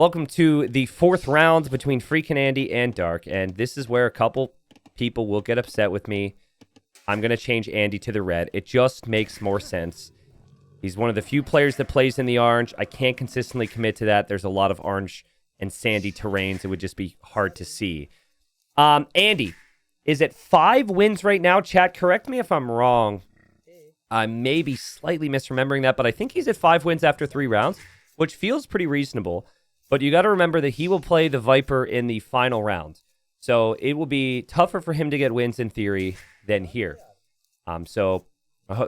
Welcome to the fourth round between FreakinAndy and Dark, and this is where a couple people will get upset with me. I'm going to change Andy to the red. It just makes more sense. He's one of the few players that plays in the orange. I can't consistently commit to that. There's a lot of orange and sandy terrains. It would just be hard to see. Andy is at 5 wins right now. Chat, correct me if I'm wrong. I may be slightly misremembering that, but I think he's at 5 wins after 3 rounds, which feels pretty reasonable. But you got to remember that he will play the Viper in the final round. So it will be tougher for him to get wins in theory than here. So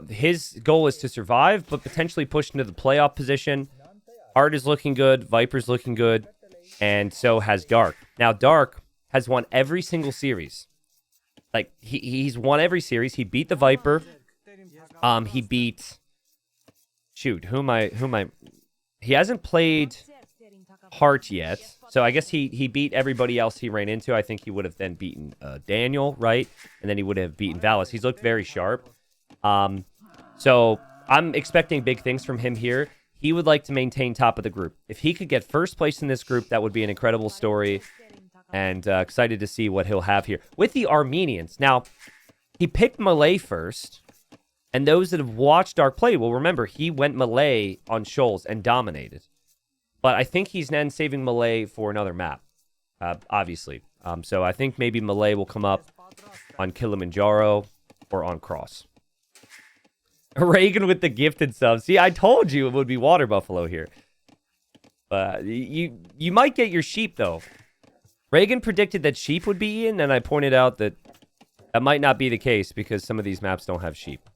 his goal is to survive, but potentially push into the playoff position. Art is looking good. Viper's looking good. And so has Dark. Now, Dark has won every single series. Like, he's won every series. He beat the Viper. He beat... Shoot, who am I... He hasn't played Hart yet. So I guess he beat everybody else he ran into. I think he would have then beaten Daniel, right? And then he would have beaten Valis. He's looked very sharp. So I'm expecting big things from him here. He would like to maintain top of the group. If he could get first place in this group, that would be an incredible story. And excited to see what he'll have here. With the Armenians. Now, he picked Malay first. And those that have watched Dark play will remember he went Malay on Shoals and dominated. But I think he's then saving Malay for another map, obviously. So I think maybe Malay will come up on Kilimanjaro or on Cross. Reagan with the gifted sub. See, I told you it would be Water Buffalo here. But you might get your sheep, though. Reagan predicted that sheep would be in, and I pointed out that that might not be the case because some of these maps don't have sheep.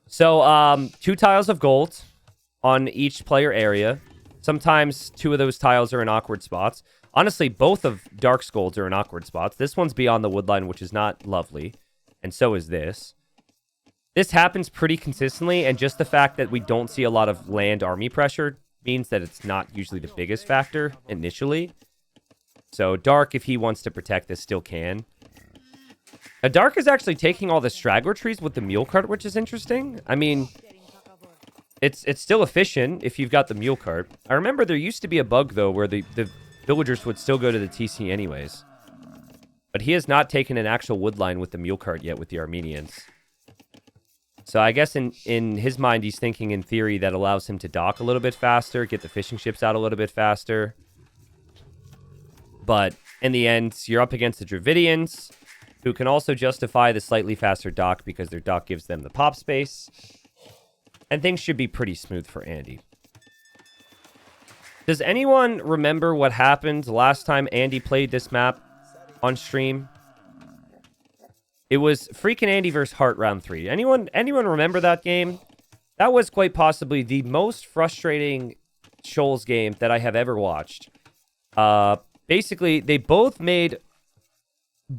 So, 2 tiles of gold on each player area. Sometimes 2 of those tiles are in awkward spots. Honestly, both of Dark's golds are in awkward spots. This one's beyond the woodline, which is not lovely. And so is this. This happens pretty consistently, and just the fact that we don't see a lot of land army pressure means that it's not usually the biggest factor initially. So Dark, if he wants to protect this, still can. Dark is actually taking all the straggler trees with the mule cart, which is interesting. I mean, it's still efficient if you've got the mule cart. I remember there used to be a bug, though, where the villagers would still go to the TC anyways. But he has not taken an actual wood line with the mule cart yet with the Armenians. So I guess in his mind, he's thinking in theory that allows him to dock a little bit faster, get the fishing ships out a little bit faster. But in the end, you're up against the Dravidians, who can also justify the slightly faster dock because their dock gives them the pop space. And things should be pretty smooth for Andy. Does anyone remember what happened last time Andy played this map on stream? It was FreakinAndy versus Hart round 3. Anyone remember that game? That was quite possibly the most frustrating Shoals game that I have ever watched. Basically, they both made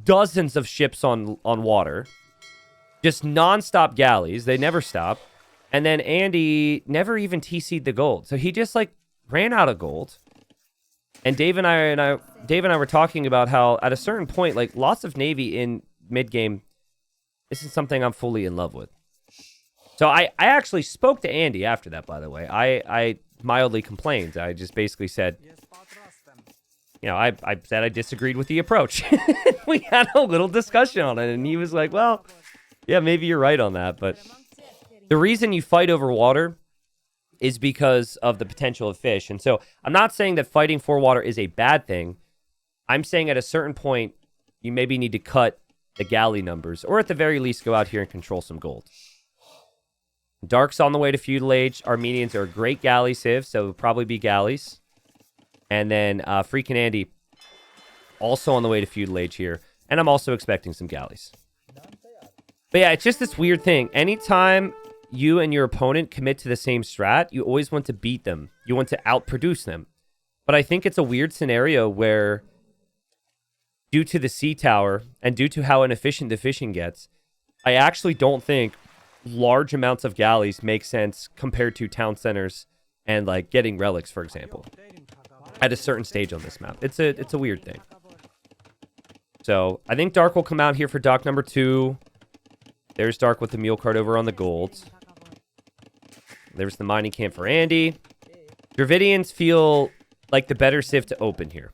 dozens of ships on water. Just non-stop galleys. They never stop. And then Andy never even TC'd the gold. So he just, like, ran out of gold. And Dave and I were talking about how, at a certain point, like, lots of Navy in mid-game, this is something I'm fully in love with. So I actually spoke to Andy after that, by the way. I mildly complained. I just basically said... You know, I said I disagreed with the approach. We had a little discussion on it, and he was like, well, yeah, maybe you're right on that. But the reason you fight over water is because of the potential of fish. And so I'm not saying that fighting for water is a bad thing. I'm saying at a certain point, you maybe need to cut the galley numbers, or at the very least, go out here and control some gold. Dark's on the way to feudal age. Armenians are a great galley civ, so it'll probably be galleys. And then FreakinAndy also on the way to feudal age here. And I'm also expecting some galleys. But yeah, it's just this weird thing. Anytime you and your opponent commit to the same strat, you always want to beat them. You want to outproduce them. But I think it's a weird scenario where, due to the sea tower and due to how inefficient the fishing gets, I actually don't think large amounts of galleys make sense compared to town centers and, like, getting relics, for example. At a certain stage on this map. It's a weird thing. So, I think Dark will come out here for dock number 2. There's Dark with the mule cart over on the gold. There's the mining camp for Andy. Dravidians feel like the better civ to open here.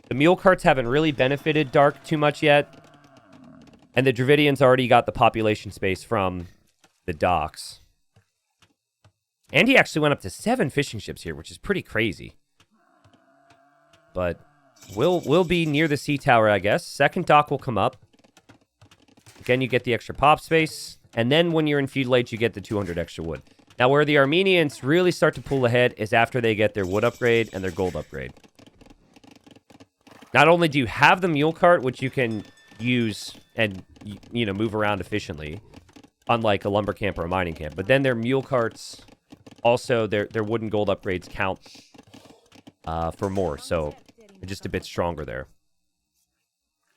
The mule carts haven't really benefited Dark too much yet. And the Dravidians already got the population space from the docks. And he actually went up to 7 fishing ships here, which is pretty crazy. But we'll be near the sea tower, I guess. Second dock will come up. Again, you get the extra pop space. And then when you're in feudal age, you get the 200 extra wood. Now, where the Armenians really start to pull ahead is after they get their wood upgrade and their gold upgrade. Not only do you have the mule cart, which you can use and, you know, move around efficiently, unlike a lumber camp or a mining camp, but then their mule carts, also their wooden gold upgrades count for more, so they're just a bit stronger there.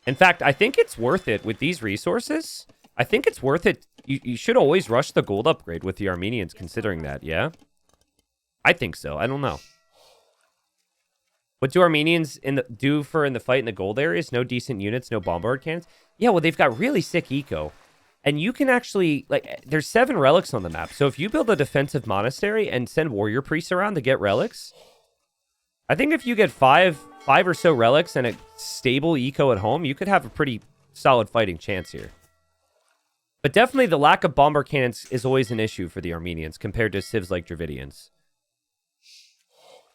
In fact, I think it's worth it with these resources. I think it's worth it. You should always rush the gold upgrade with the Armenians, considering that, yeah? I think so. I don't know. What do Armenians do in the fight in the gold areas? No decent units, no bombard cannons? Yeah, well, they've got really sick eco. And you can actually, like, there's 7 relics on the map. So if you build a defensive monastery and send warrior priests around to get relics, I think if you get five or so relics and a stable eco at home, you could have a pretty solid fighting chance here. But definitely the lack of bomber cannons is always an issue for the Armenians compared to civs like Dravidians.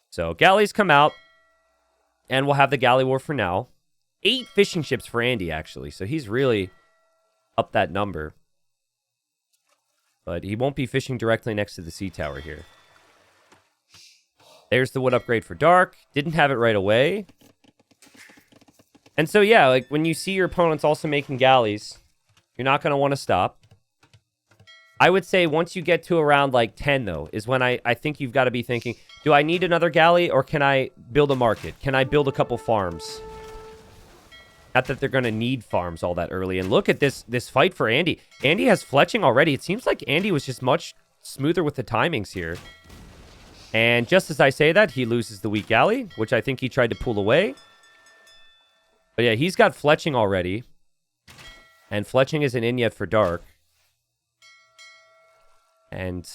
So galleys come out, and we'll have the galley war for now. 8 fishing ships for Andy, actually. So he's really up that number. But he won't be fishing directly next to the sea tower here. There's the wood upgrade for Dark. Didn't have it right away. And so, yeah, like when you see your opponents also making galleys, you're not going to want to stop. I would say once you get to around like 10, though, is when I think you've got to be thinking, do I need another galley or can I build a market? Can I build a couple farms? Not that they're going to need farms all that early. And look at this fight for Andy. Andy has fletching already. It seems like Andy was just much smoother with the timings here. And just as I say that, he loses the weak galley, which I think he tried to pull away. But yeah, he's got fletching already. And fletching isn't in yet for Dark. And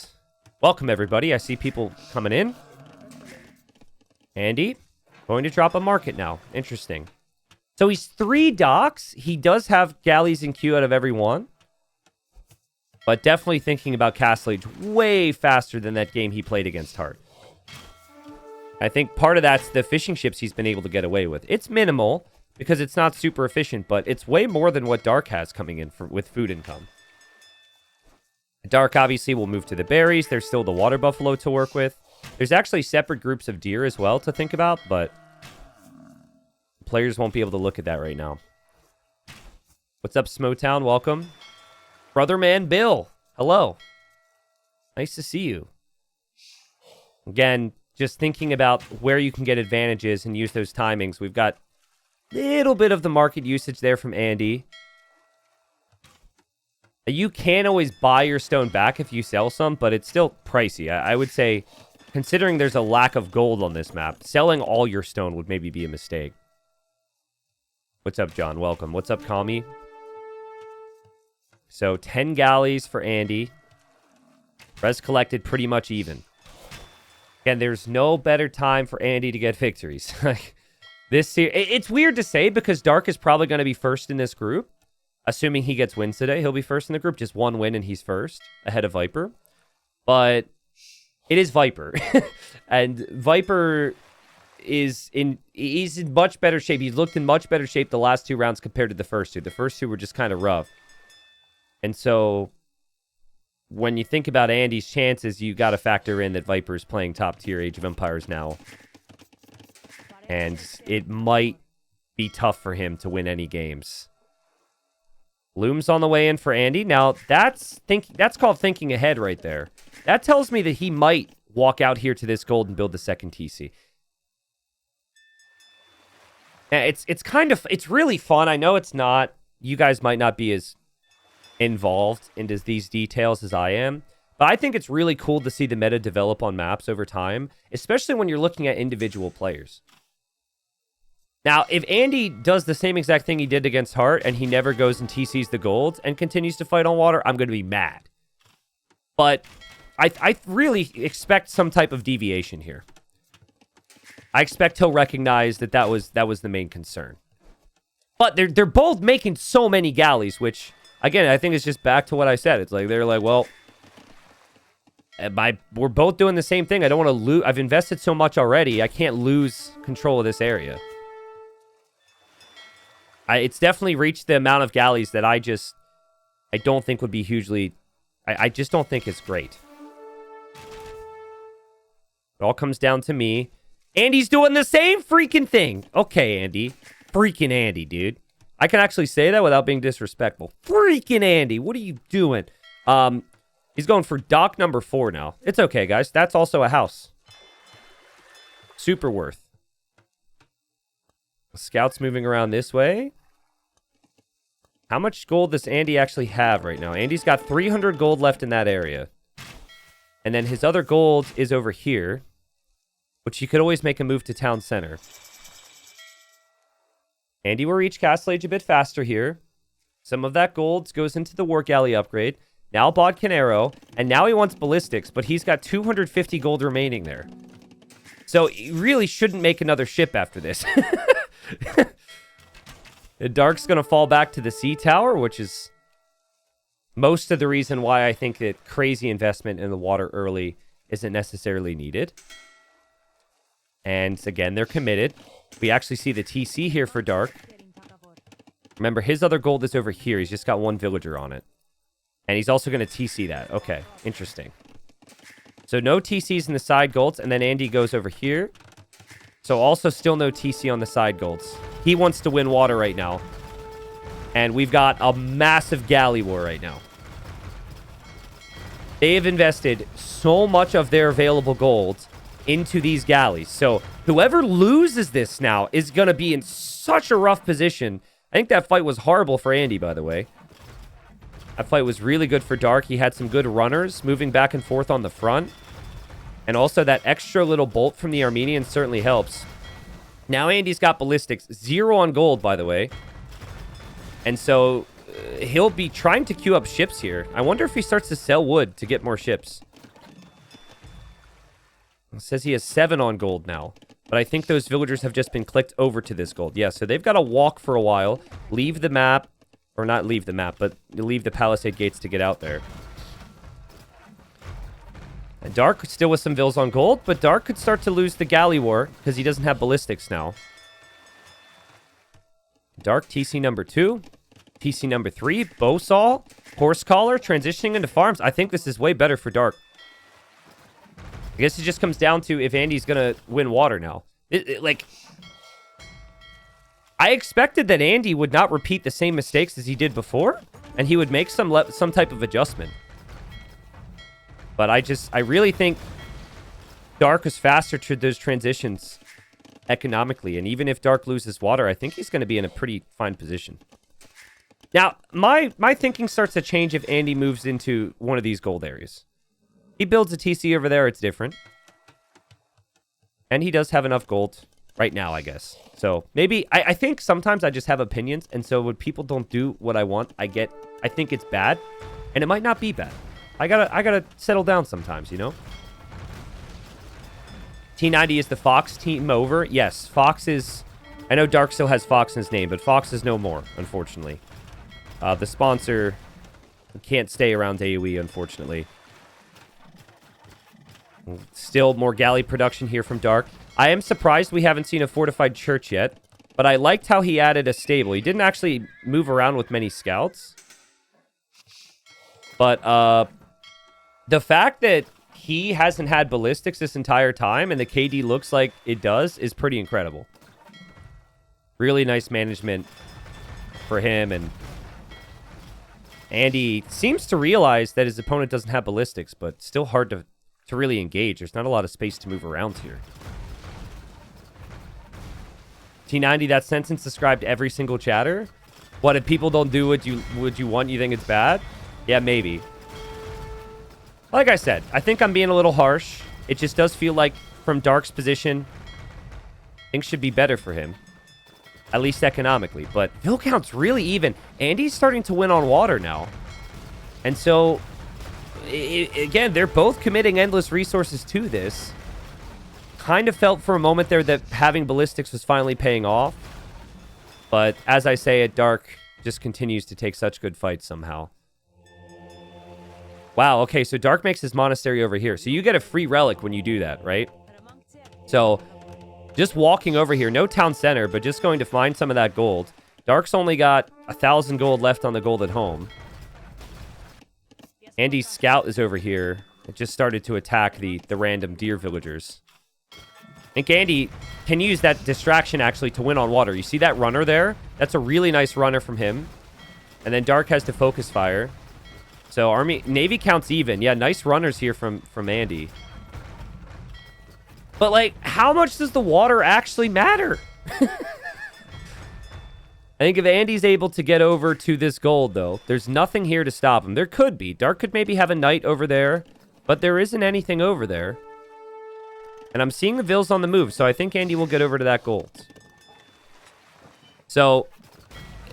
welcome, everybody. I see people coming in. Andy, going to drop a market now. Interesting. So he's 3 docks. He does have galleys in queue out of every one. But definitely thinking about Castle Age way faster than that game he played against Hart. I think part of that's the fishing ships he's been able to get away with. It's minimal because it's not super efficient, but it's way more than what Dark has coming in with food income. Dark obviously will move to the berries. There's still the water buffalo to work with. There's actually separate groups of deer as well to think about, but players won't be able to look at that right now. What's up, Smotown? Welcome. Brotherman Bill. Hello. Nice to see you. Again, just thinking about where you can get advantages and use those timings. We've got a little bit of the market usage there from Andy. You can always buy your stone back if you sell some, but it's still pricey. I would say, considering there's a lack of gold on this map, selling all your stone would maybe be a mistake. What's up, John? Welcome. What's up, Kami? So, 10 galleys for Andy. Res collected pretty much even. Again, there's no better time for Andy to get victories. It's weird to say because Dark is probably going to be first in this group. Assuming he gets wins today, he'll be first in the group. Just 1 win and he's first, ahead of Viper. But it is Viper. And Viper he's in much better shape. He's looked in much better shape the last 2 rounds compared to the first 2. The first 2 were just kind of rough. And so when you think about Andy's chances, you got to factor in that Viper's playing top tier Age of Empires now. And it might be tough for him to win any games. Loom's on the way in for Andy. Now, that's called thinking ahead right there. That tells me that he might walk out here to this gold and build the second TC. It's really fun. I know it's not. You guys might not be as involved into these details as I am. But I think it's really cool to see the meta develop on maps over time, especially when you're looking at individual players. Now, if Andy does the same exact thing he did against Hart and he never goes and TCs the gold and continues to fight on water, I'm going to be mad. But I really expect some type of deviation here. I expect he'll recognize that that was the main concern. But they're both making so many galleys, which, again, I think is just back to what I said. It's like, they're like, well, we're both doing the same thing. I don't want to lose. I've invested so much already. I can't lose control of this area. It's definitely reached the amount of galleys that I don't think would be hugely... I just don't think it's great. It all comes down to me. Andy's doing the same freaking thing. Okay, Andy. Freaking Andy, dude. I can actually say that without being disrespectful. Freaking Andy, what are you doing? He's going for dock number 4 now. It's okay, guys. That's also a house. Super worth. Scouts moving around this way. How much gold does Andy actually have right now? Andy's got 300 gold left in that area. And then his other gold is over here, which he could always make a move to town center. Andy will reach Castle Age a bit faster here. Some of that gold goes into the war galley upgrade. Now Bodcanero, and now he wants ballistics, but he's got 250 gold remaining there. So he really shouldn't make another ship after this. Dark's going to fall back to the sea tower, which is most of the reason why I think that crazy investment in the water early isn't necessarily needed. And again, they're committed. We actually see the TC here for Dark. Remember, his other gold is over here. He's just got 1 villager on it. And he's also going to TC that. Okay, interesting. So no TCs in the side golds, and then Andy goes over here. So also still no TC on the side golds. He wants to win water right now. And we've got a massive galley war right now. They have invested so much of their available gold into these galleys. So whoever loses this now is going to be in such a rough position. I think that fight was horrible for Andy, by the way. That fight was really good for Dark. He had some good runners moving back and forth on the front. And also that extra little bolt from the Armenians certainly helps. Now Andy's got ballistics. 0 on gold, by the way. And so he'll be trying to queue up ships here. I wonder if he starts to sell wood to get more ships. It says he has 7 on gold now. But I think those villagers have just been clicked over to this gold. Yeah, so they've got to walk for a while. Leave the map. Or not leave the map, but leave the palisade gates to get out there. And Dark still with some vills on gold, but Dark could start to lose the galley war because he doesn't have ballistics now. Dark TC number 2. TC number 3. Bowsaw. Horse collar. Transitioning into farms. I think this is way better for Dark. I guess it just comes down to if Andy's going to win water now. I expected that Andy would not repeat the same mistakes as he did before, and he would make some type of adjustment. But I really think Dark is faster to those transitions economically, and even if Dark loses water, I think he's going to be in a pretty fine position. Now, my thinking starts to change if Andy moves into one of these gold areas. He builds a TC over there, it's different. And he does have enough gold right now, I guess. So maybe, I think sometimes I just have opinions, and so when people don't do what I want, I think it's bad, and it might not be bad. I gotta settle down sometimes, you know? T90 is the Fox team over. Yes, Fox is... I know Dark still has Fox in his name, but Fox is no more, unfortunately. The sponsor can't stay around AoE, unfortunately. Still more galley production here from Dark. I am surprised we haven't seen a fortified church yet, but I liked how he added a stable. He didn't actually move around with many scouts. But the fact that he hasn't had ballistics this entire time and the KD looks like it does is pretty incredible. Really nice management for him, and Andy seems to realize that his opponent doesn't have ballistics, but still hard to really engage. There's not a lot of space to move around here. T90, that sentence described every single chatter. What, if people don't do what you want, you think it's bad? Yeah, maybe. Like I said, I think I'm being a little harsh. It just does feel like from Dark's position, things should be better for him. At least economically. But Vill count's really even. Andy's starting to win on water now. And so, again, they're both committing endless resources to this. kind of felt for a moment there that having ballistics was finally paying off. But as I say, Dark just continues to take such good fights somehow. Wow, okay, so Dark makes his monastery over here. So you get a free relic when you do that, right? So just walking over here, no town center, but just going to find some of that gold. Dark's only got 1,000 gold left on the gold at home. Andy's scout is over here. It just started to attack the random deer villagers. I think Andy can use that distraction actually to win on water. You see that runner there? That's a really nice runner from him. And then Dark has to focus fire. So Navy counts even. Yeah, nice runners here from Andy. But, like, how much does the water actually matter? I think if Andy's able to get over to this gold, though, there's nothing here to stop him. There could be. Dark could maybe have a knight over there, but there isn't anything over there. And I'm seeing the Vills on the move, so I think Andy will get over to that gold. So,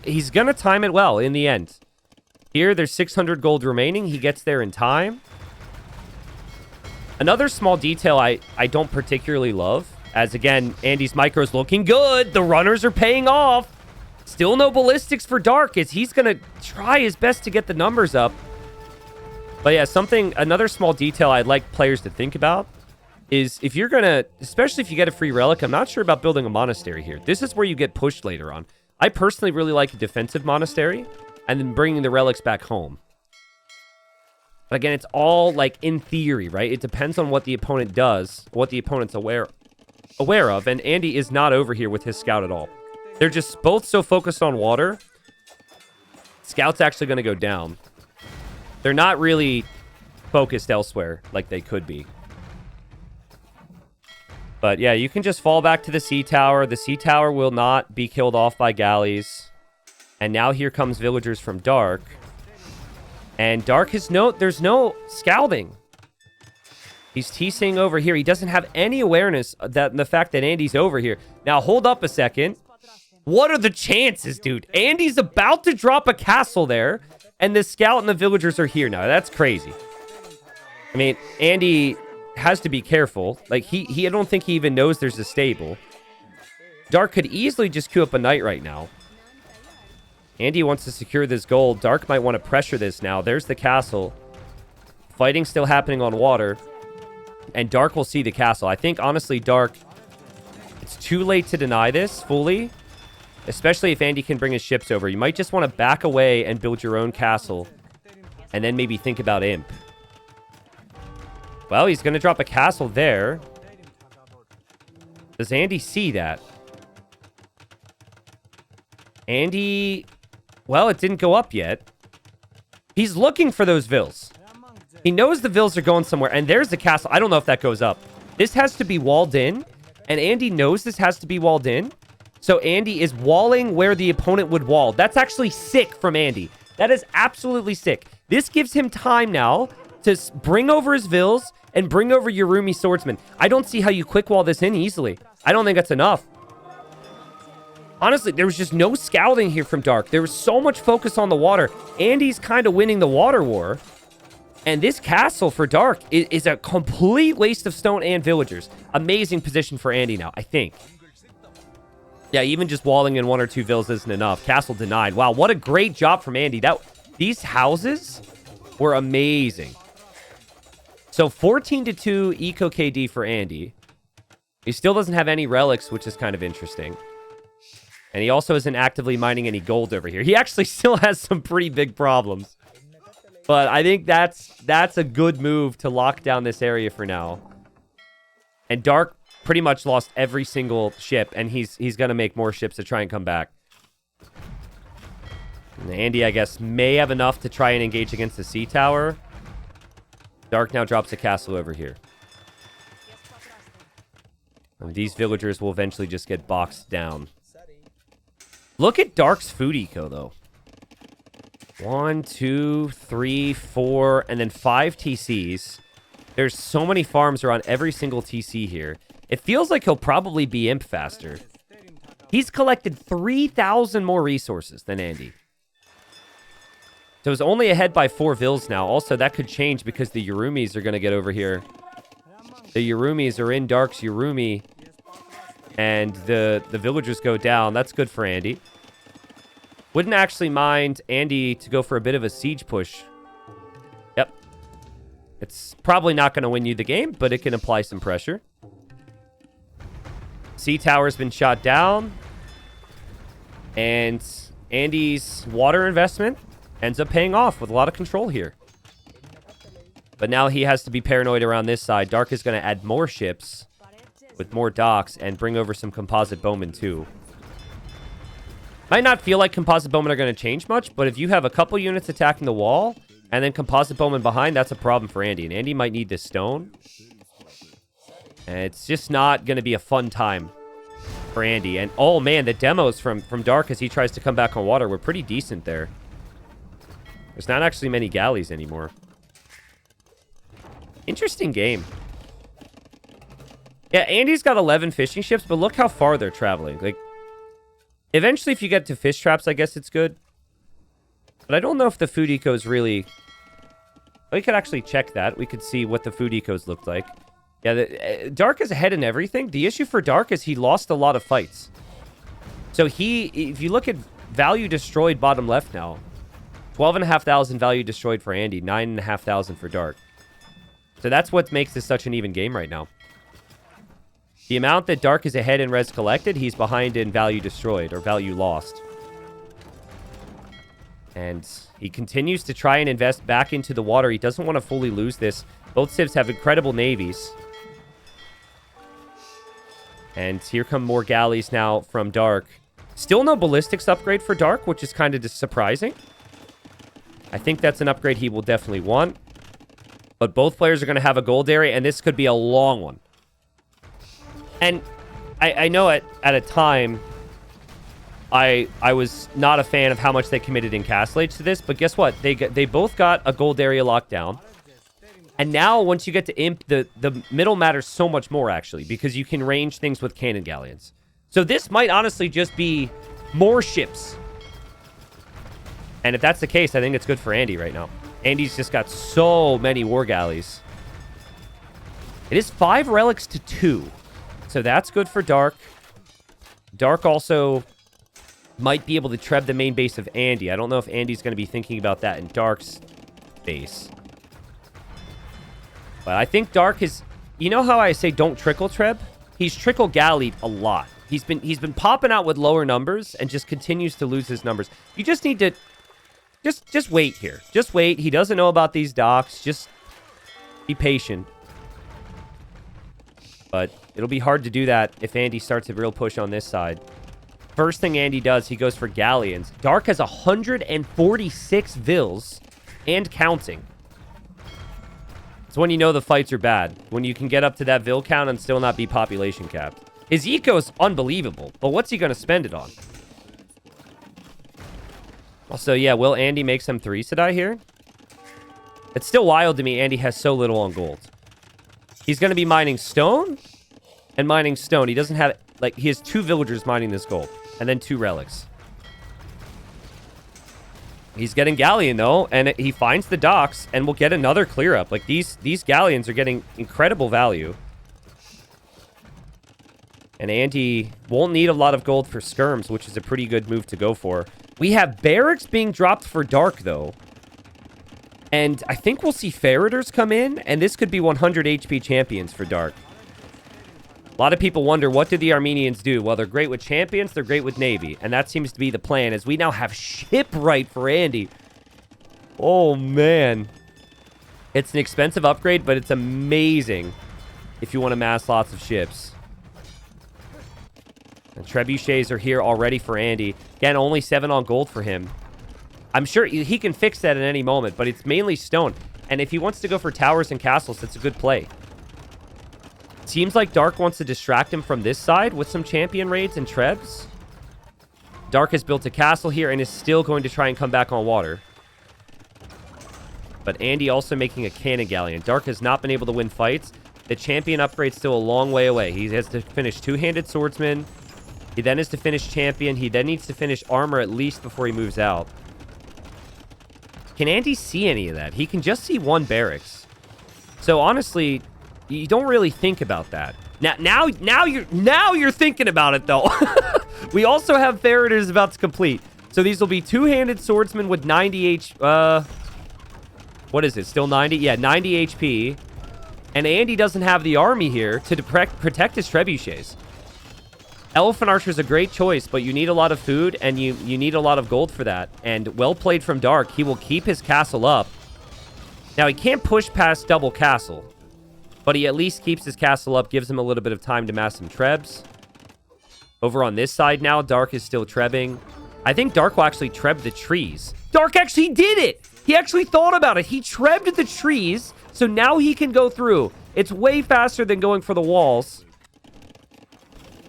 he's going to time it well in the end. Here, there's 600 gold remaining. He gets there in time. Another small detail I don't particularly love, as again, Andy's micro's looking good. The runners are paying off. Still no ballistics for Dark, as he's going to try his best to get the numbers up. But yeah, another small detail I'd like players to think about is if you're going to, especially if you get a free relic, I'm not sure about building a monastery here. This is where you get pushed later on. I personally really like a defensive monastery and then bringing the relics back home. But again, it's all like in theory, right? It depends on what the opponent does, what the opponent's aware of. And Andy is not over here with his scout at all. They're just both so focused on water. Scout's actually going to go down. They're not really focused elsewhere like they could be. But yeah, you can just fall back to the sea tower. The sea tower will not be killed off by galleys. And now here comes villagers from Dark. And Dark there's no scouting. He's TCing over here. He doesn't have any awareness that the fact that Andy's over here. Now, hold up a second. What are the chances, dude? Andy's about to drop a castle there, and the scout and the villagers are here now. That's crazy. I mean, Andy has to be careful. Like, I don't think he even knows there's a stable. Dark could easily just queue up a knight right now. Andy wants to secure this gold. Dark might want to pressure this now. There's the castle. Fighting still happening on water. And Dark will see the castle. I think, honestly, Dark, it's too late to deny this fully. Especially if Andy can bring his ships over. You might just want to back away and build your own castle. And then maybe think about Imp. Well, he's going to drop a castle there. Does Andy see that? Andy... Well, it didn't go up yet. He's looking for those Vills. He knows the Vills are going somewhere. And there's the castle. I don't know if that goes up. This has to be walled in. And Andy knows this has to be walled in. So Andy is walling where the opponent would wall. That's actually sick from Andy. That is absolutely sick. This gives him time now to bring over his Vills and bring over Yurumi Swordsman. I don't see how you quick wall this in easily. I don't think that's enough. Honestly, there was just no scouting here from Dark. There was so much focus on the water. Andy's kind of winning the water war. And this castle for Dark is a complete waste of stone and villagers. Amazing position for Andy now, I think. Yeah, even just walling in 1 or 2 vills isn't enough. Castle denied. Wow, what a great job from Andy. These houses were amazing. So 14-2 eco KD for Andy. He still doesn't have any relics, which is kind of interesting. And he also isn't actively mining any gold over here. He actually still has some pretty big problems. But I think that's a good move to lock down this area for now. And Dark pretty much lost every single ship, and he's going to make more ships to try and come back. And Andy, I guess, may have enough to try and engage against the sea tower. Dark now drops a castle over here. And these villagers will eventually just get boxed down. Look at Dark's food eco, though. 1, 2, 3, 4, and then 5 TCs. There's so many farms around every single TC here. It feels like he'll probably be Imp faster. He's collected 3,000 more resources than Andy. So he's only ahead by 4 vills now. Also, that could change because the Yurumis are going to get over here The Yurumis are in Dark's Yurumi, and the villagers go down. That's good for Andy. Wouldn't actually mind Andy to go for a bit of a siege push. Yep. It's probably not going to win you the game, but it can apply some pressure. Sea tower's been shot down. And Andy's water investment ends up paying off with a lot of control here. But now he has to be paranoid around this side. Dark is going to add more ships with more docks and bring over some composite bowmen too. Might not feel like composite bowmen are going to change much, but if you have a couple units attacking the wall and then composite bowmen behind, that's a problem for Andy. And Andy might need this stone. And it's just not going to be a fun time for Andy. And oh man, the demos from Dark as he tries to come back on water were pretty decent there. There's not actually many galleys anymore. Interesting game. Yeah, Andy's got 11 fishing ships, but look how far they're traveling. Like, eventually if you get to fish traps, I guess it's good. But I don't know if the food ecos really... We could actually check that. We could see what the food ecos looked like. Yeah, Dark is ahead in everything. The issue for Dark is he lost a lot of fights. So if you look at value destroyed bottom left now, 12,500 value destroyed for Andy, 9,500 for Dark. So that's what makes this such an even game right now. The amount that Dark is ahead in res collected, he's behind in value destroyed or value lost. And he continues to try and invest back into the water. He doesn't want to fully lose this. Both civs have incredible navies. And here come more galleys now from Dark. Still no ballistics upgrade for Dark, which is kind of surprising. I think that's an upgrade he will definitely want. But both players are going to have a gold area, and this could be a long one. And I know at a time, I was not a fan of how much they committed in Castle Age to this, but guess what? They both got a gold area locked down. And now, once you get to Imp, the middle matters so much more, actually, because you can range things with cannon galleons. So this might honestly just be more ships. And if that's the case, I think it's good for Andy right now. Andy's just got so many war galleys. It is 5 relics to 2. So that's good for Dark. Dark also might be able to treb the main base of Andy. I don't know if Andy's going to be thinking about that in Dark's base. But I think Dark is... You know how I say don't trickle treb? He's trickle galleed a lot. He's been popping out with lower numbers and just continues to lose his numbers. You just need to... Just wait here. Just wait. He doesn't know about these docks. Just be patient. But it'll be hard to do that if Andy starts a real push on this side. First thing Andy does, he goes for galleons. Dark has 146 vills and counting. It's when you know the fights are bad. When you can get up to that vill count and still not be population capped. His eco is unbelievable, but what's he going to spend it on? Also, yeah, will Andy make some 3 Sedai here? It's still wild to me Andy has so little on gold. He's going to be mining stone and mining stone. He doesn't have... Like, he has 2 villagers mining this gold. And then 2 relics. He's getting galleon, though. And he finds the docks and will get another clear up. Like, these galleons are getting incredible value. And Andy won't need a lot of gold for skirms, which is a pretty good move to go for. We have barracks being dropped for Dark, though. And I think we'll see Ferreters come in, and this could be 100 HP champions for Dark. A lot of people wonder, what did the Armenians do? Well, they're great with champions, they're great with navy. And that seems to be the plan, as we now have shipwright for Andy. Oh, man. It's an expensive upgrade, but it's amazing if you want to mass lots of ships. And trebuchets are here already for Andy. Again, only 7 on gold for him. I'm sure he can fix that at any moment, but it's mainly stone. And if he wants to go for towers and castles, that's a good play. Seems like Dark wants to distract him from this side with some champion raids and trebs. Dark has built a castle here and is still going to try and come back on water. But Andy also making a cannon galleon. Dark has not been able to win fights. The champion upgrade's still a long way away. He has to finish two-handed swordsman. He then has to finish champion. He then needs to finish armor at least before he moves out. Can Andy see any of that? He can just see 1 barracks. So honestly, You don't really think about that. Now you're thinking about it, though. We also have Feriders about to complete. So these will be two-handed swordsmen with 90 what is it? Still 90? Yeah, 90 HP. And Andy doesn't have the army here to protect his trebuchets. Elephant Archer is a great choice, but you need a lot of food, and you need a lot of gold for that. And well played from Dark. He will keep his castle up. Now, he can't push past double castle, but he at least keeps his castle up, gives him a little bit of time to mass some trebs. Over on this side now, Dark is still trebbing. I think Dark will actually treb the trees. Dark actually did it! He actually thought about it. He trebbed the trees, so now he can go through. It's way faster than going for the walls.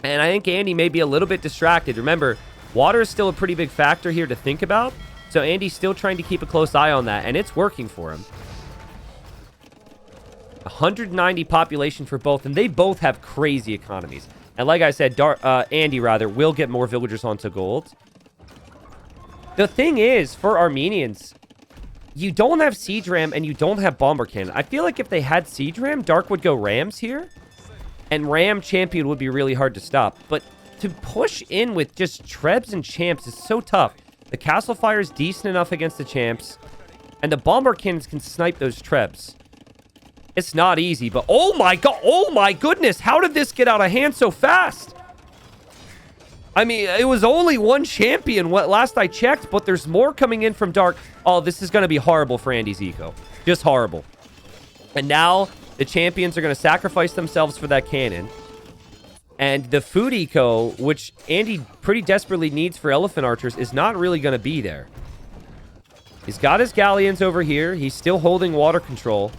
And I think Andy may be a little bit distracted. Remember, water is still a pretty big factor here to think about. So Andy's still trying to keep a close eye on that, and it's working for him. 190 population for both, and they both have crazy economies. And like I said, Andy will get more villagers onto gold. The thing is, for Armenians, you don't have siege ram and you don't have bomber cannon. I feel like if they had siege ram, Dark would go rams here. And ram champion would be really hard to stop. But to push in with just trebs and champs is so tough. The castle fire is decent enough against the champs. And the bomber cannons can snipe those trebs. It's not easy, but oh my god, oh my goodness, how did this get out of hand so fast? I mean, it was only one champion last I checked, but there's more coming in from Dark. Oh, this is going to be horrible for Andy's eco. Just horrible. And now the champions are going to sacrifice themselves for that cannon. And the food eco, which Andy pretty desperately needs for elephant archers, is not really going to be there. He's got his galleons over here. He's still holding water control.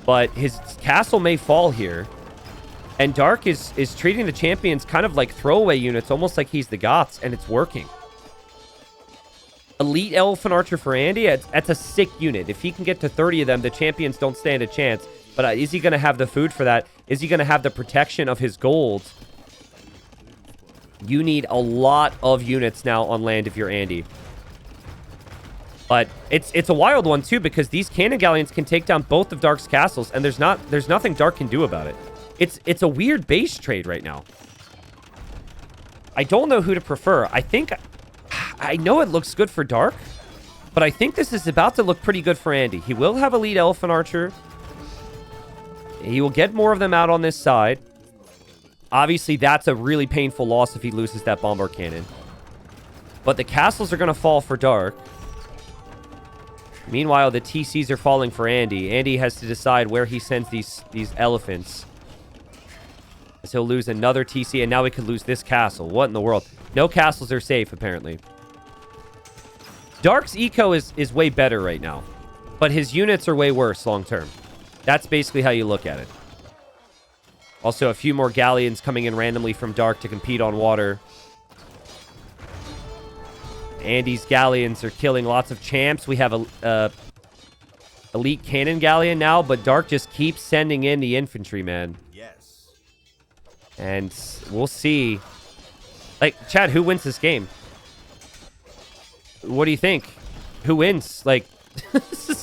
But his castle may fall here. And Dark is treating the champions kind of like throwaway units, almost like he's the Goths, and it's working. Elite Elephant Archer for Andy, that's a sick unit. If he can get to 30 of them, the champions don't stand a chance. But is he going to have the food for that? Is he going to have the protection of his gold? You need a lot of units now on land if you're Andy. But it's a wild one, too, because these cannon galleons can take down both of Dark's castles, and there's nothing Dark can do about it. It's a weird base trade right now. I don't know who to prefer. I know it looks good for Dark, but I think this is about to look pretty good for Andy. He will have Elite Elephant Archer. He will get more of them out on this side. Obviously, that's a really painful loss if he loses that bomber cannon. But the castles are going to fall for Dark. Meanwhile, the TCs are falling for Andy. Andy has to decide where he sends these elephants. So he'll lose another TC, and now he could lose this castle. What in the world? No castles are safe, apparently. Dark's eco is way better right now. But his units are way worse long term. That's basically how you look at it. Also, a few more galleons coming in randomly from Dark to compete on water. Andy's galleons are killing lots of champs. We have a elite cannon galleon now, but Dark just keeps sending in the infantry, man. Yes. And we'll see. Like, Chad, who wins this game? What do you think? Who wins? Like,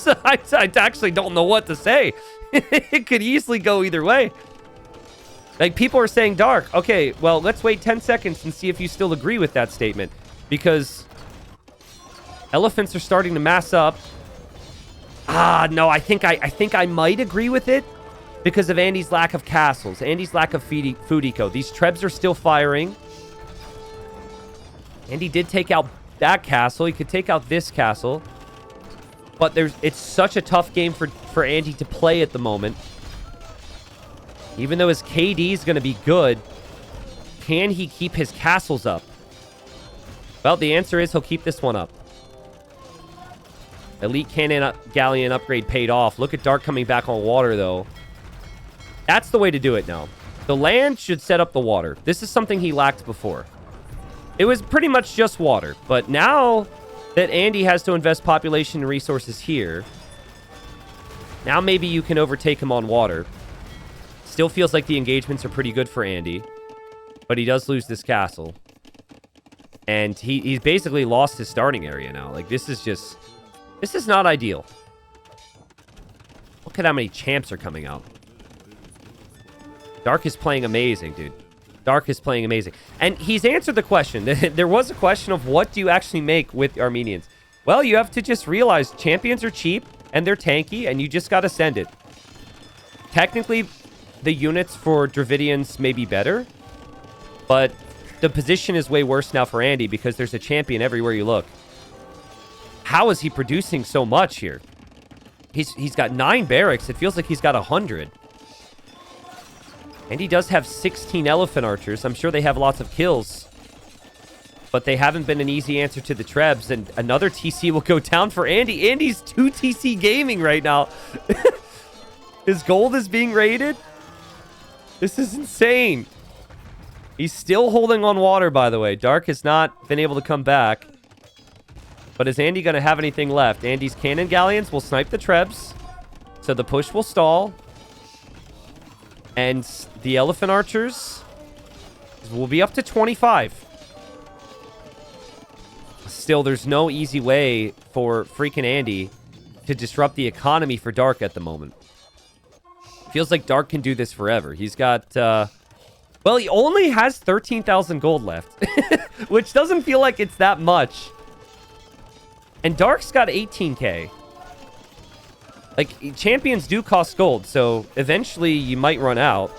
I actually don't know what to say. It could easily go either way. Like, people are saying Dark. Okay, well, let's wait 10 seconds and see if you still agree with that statement. Because elephants are starting to mass up. No, I think I might agree with it because of Andy's lack of castles, Andy's lack of food eco. These trebs are still firing. Andy did take out that castle. He could take out this castle. But it's such a tough game for Andy to play at the moment. Even though his KD is going to be good, can he keep his castles up? Well, the answer is he'll keep this one up. Elite Cannon Galleon upgrade paid off. Look at Dark coming back on water, though. That's the way to do it now. The land should set up the water. This is something he lacked before. It was pretty much just water. But now that Andy has to invest population and resources here, now maybe you can overtake him on water. Still feels like the engagements are pretty good for Andy. But he does lose this castle. And he's basically lost his starting area now. Like, this is not ideal. Look at how many champs are coming out. Dark is playing amazing, dude. Dark is playing amazing. And he's answered the question. There was a question of what do you actually make with Armenians? Well, you have to just realize champions are cheap and they're tanky, and you just got to send it. Technically, the units for Dravidians may be better, but the position is way worse now for Andy because there's a champion everywhere you look. How is he producing so much here? He's got 9 barracks. It feels like he's got 100. And he does have 16 elephant archers. I'm sure they have lots of kills. But they haven't been an easy answer to the Trebs. And another TC will go down for Andy. Andy's 2 TC gaming right now. His gold is being raided. This is insane. He's still holding on water, by the way. Dark has not been able to come back. But is Andy going to have anything left? Andy's cannon galleons will snipe the Trebs. So the push will stall. And the elephant archers will be up to 25. Still, there's no easy way for FreakinAndy to disrupt the economy for Dark at the moment. Feels like Dark can do this forever. He's got, well, he only has 13,000 gold left, which doesn't feel like it's that much. And Dark's got 18k. Like, champions do cost gold, so eventually you might run out.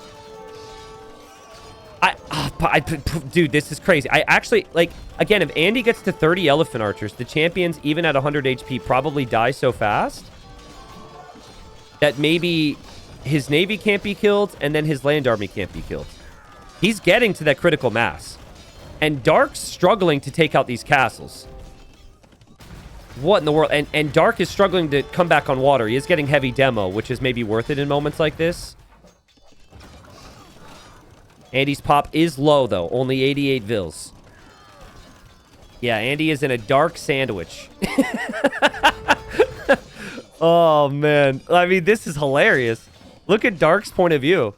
Dude, this is crazy. I actually, like, again, if Andy gets to 30 elephant archers, the champions, even at 100 HP, probably die so fast that maybe his navy can't be killed and then his land army can't be killed. He's getting to that critical mass. And Dark's struggling to take out these castles. What in the world? And Dark is struggling to come back on water. He is getting heavy demo, which is maybe worth it in moments like this. Andy's pop is low, though. Only 88 Vils. Yeah, Andy is in a Dark sandwich. Oh, man. I mean, this is hilarious. Look at Dark's point of view.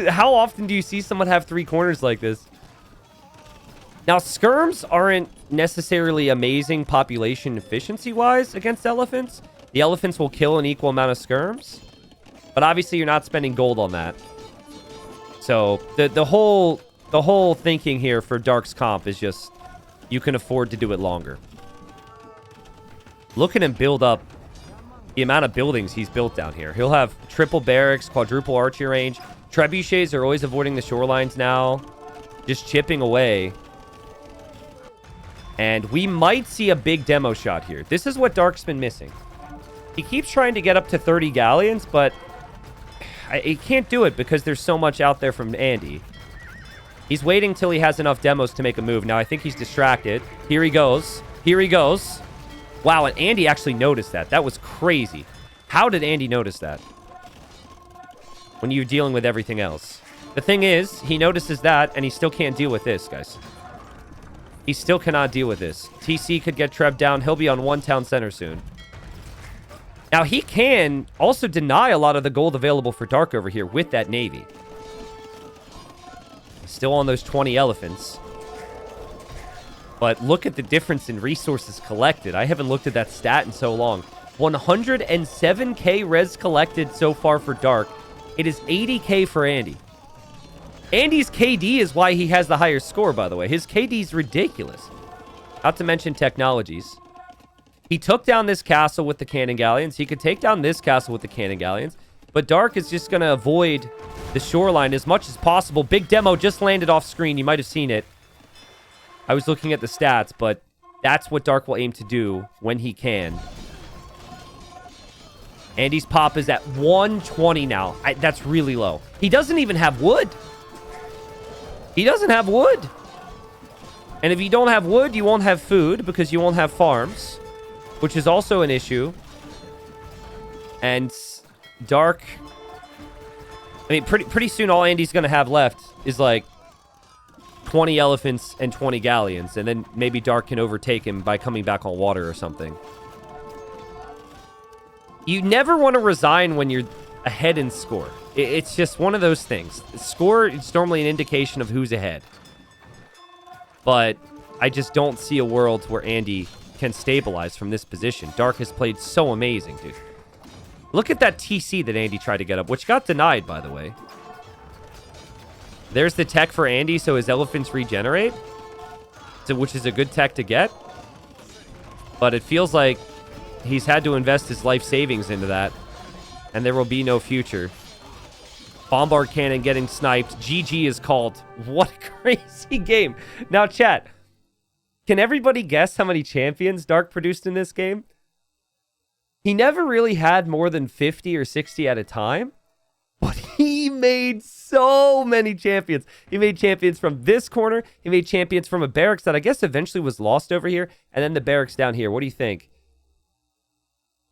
How often do you see someone have 3 corners like this? Now, skirms aren't necessarily amazing population efficiency-wise against elephants. The elephants will kill an equal amount of skirms. But obviously, you're not spending gold on that. So, the whole thinking here for Dark's comp is just you can afford to do it longer. Look at him build up the amount of buildings he's built down here. He'll have triple barracks, quadruple archery range. Trebuchets are always avoiding the shorelines now. Just chipping away. And we might see a big demo shot here. This is what Dark's been missing. He keeps trying to get up to 30 galleons, but he can't do it because there's so much out there from Andy. He's waiting till he has enough demos to make a move. Now, I think he's distracted. Here he goes. Here he goes. Wow, and Andy actually noticed that. That was crazy. How did Andy notice that? When you're dealing with everything else. The thing is, he notices that, and he still can't deal with this, guys. He still cannot deal with this. TC could get Treb down. He'll be on 1 town center soon. Now, he can also deny a lot of the gold available for Dark over here with that navy. Still on those 20 elephants. But look at the difference in resources collected. I haven't looked at that stat in so long. 107k res collected so far for Dark. It is 80k for Andy. Andy's KD is why he has the higher score, by the way. His KD is ridiculous. Not to mention technologies. He took down this castle with the cannon galleons. He could take down this castle with the cannon galleons. But Dark is just going to avoid the shoreline as much as possible. Big demo just landed off screen. You might have seen it. I was looking at the stats, but that's what Dark will aim to do when he can. Andy's pop is at 120 now. That's really low. He doesn't even have wood. He doesn't have wood. And if you don't have wood, you won't have food because you won't have farms, which is also an issue. And Dark, I mean, pretty soon all Andy's going to have left is like 20 elephants and 20 galleons. And then maybe Dark can overtake him by coming back on water or something. You never want to resign when you're ahead in score. It's just one of those things. Score is normally an indication of who's ahead. But I just don't see a world where Andy can stabilize from this position. Dark has played so amazing, dude. Look at that TC that Andy tried to get up, which got denied, by the way. There's the tech for Andy, so his elephants regenerate, which is a good tech to get. But it feels like he's had to invest his life savings into that, and there will be no future. Bombard cannon getting sniped. GG is called. What a crazy game. Now, chat, can everybody guess how many champions Dark produced in this game? He never really had more than 50 or 60 at a time, but he made so many champions. He made champions from this corner. He made champions from a barracks that I guess eventually was lost over here, and then the barracks down here. What do you think?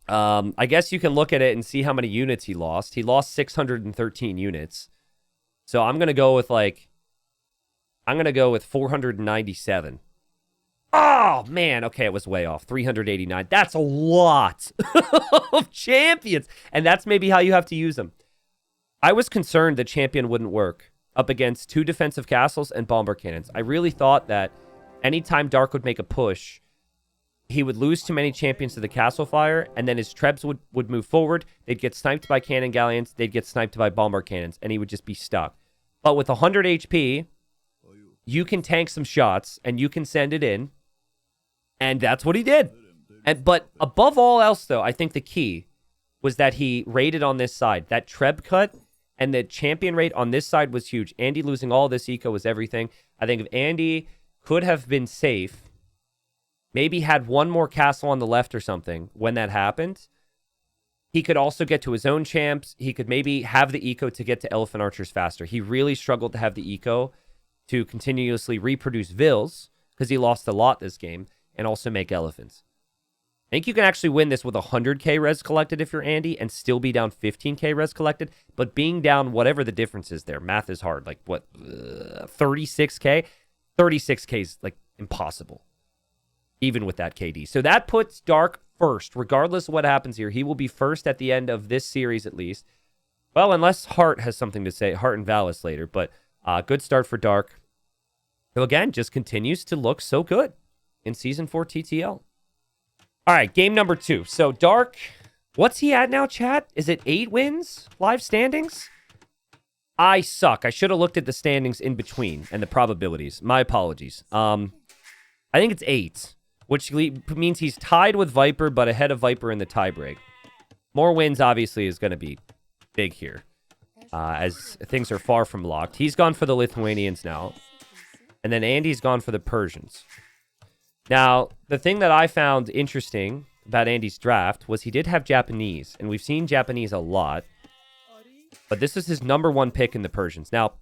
I guess you can look at it and see how many units he lost. He lost 613 units. So I'm going to go with 497. Oh, man. Okay, it was way off. 389. That's a lot of champions. And that's maybe how you have to use them. I was concerned that champion wouldn't work up against 2 defensive castles and bomber cannons. I really thought that anytime Dark would make a push, he would lose too many champions to the castle fire, and then his trebs would move forward. They'd get sniped by cannon galleons. They'd get sniped by bomber cannons, and he would just be stuck. But with 100 HP, you can tank some shots, and you can send it in, and that's what he did. But above all else, though, I think the key was that he raided on this side. That treb cut and the champion rate on this side was huge. Andy losing all this eco was everything. I think if Andy could have been safe, maybe had one more castle on the left or something when that happened, he could also get to his own champs. He could maybe have the eco to get to elephant archers faster. He really struggled to have the eco to continuously reproduce vills because he lost a lot this game, and also make elephants. I think you can actually win this with 100k res collected if you're Andy and still be down 15k res collected, but being down whatever the difference is there, math is hard, 36k? 36k is impossible, even with that KD. So that puts Dark first. Regardless of what happens here, he will be first at the end of this series at least. Well, unless Hart has something to say, Hart and Valis later, but good start for Dark, who again just continues to look so good in Season 4 TTL. All right, game number 2. So Dark, what's he at now, chat? Is it 8 wins? Live standings? I suck. I should have looked at the standings in between and the probabilities. My apologies. I think it's 8, which means he's tied with Viper, but ahead of Viper in the tiebreak. More wins, obviously, is going to be big here, as things are far from locked. He's gone for the Lithuanians now, and then Andy's gone for the Persians. Now, the thing that I found interesting about Andy's draft was he did have Japanese, and we've seen Japanese a lot, but this is his number 1 pick in the Persians. Now,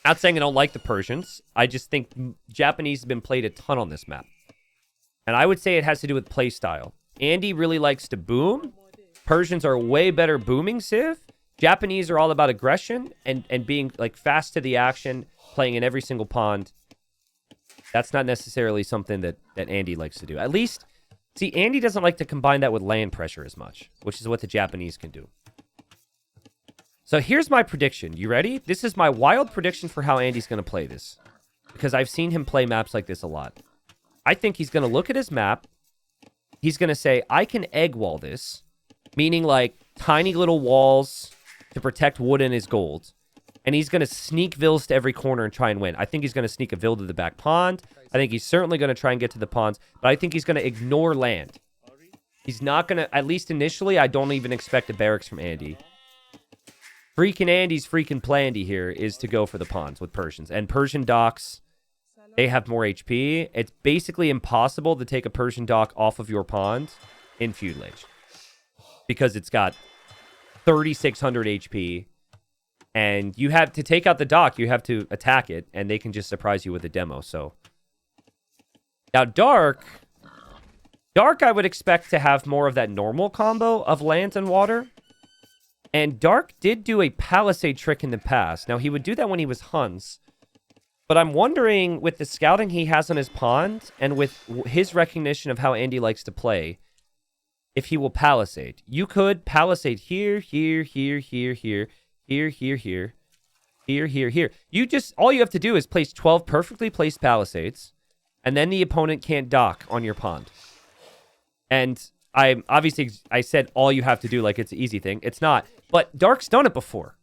not saying I don't like the Persians, I just think Japanese has been played a ton on this map. And I would say it has to do with play style. Andy really likes to boom. Persians are way better booming civ. Japanese are all about aggression and being fast to the action, playing in every single pond. That's not necessarily something that Andy likes to do. At least, see, Andy doesn't like to combine that with land pressure as much, which is what the Japanese can do. So here's my prediction. You ready? This is my wild prediction for how Andy's going to play this, because I've seen him play maps like this a lot. I think he's going to look at his map. He's going to say, I can egg wall this, meaning tiny little walls to protect wood and his gold. And he's going to sneak vills to every corner and try and win. I think he's going to sneak a vill to the back pond. I think he's certainly going to try and get to the ponds. But I think he's going to ignore land. He's not going to, at least initially, I don't even expect a barracks from Andy. FreakinAndy's freaking plandy here is to go for the ponds with Persians. And Persian docks, they have more HP. It's basically impossible to take a Persian dock off of your pond in feudal age, because it's got 3,600 HP. And you have to take out the dock, you have to attack it, and they can just surprise you with a demo. So now Dark, I would expect to have more of that normal combo of land and water. And Dark did do a palisade trick in the past. Now, he would do that when he was Huns. But I'm wondering, with the scouting he has on his pond, and with his recognition of how Andy likes to play, if he will palisade. You could palisade here, here, here, here, here, here, here, here, here, here, here. All you have to do is place 12 perfectly placed palisades, and then the opponent can't dock on your pond. And I said all you have to do like it's an easy thing. It's not. But Dark's done it before.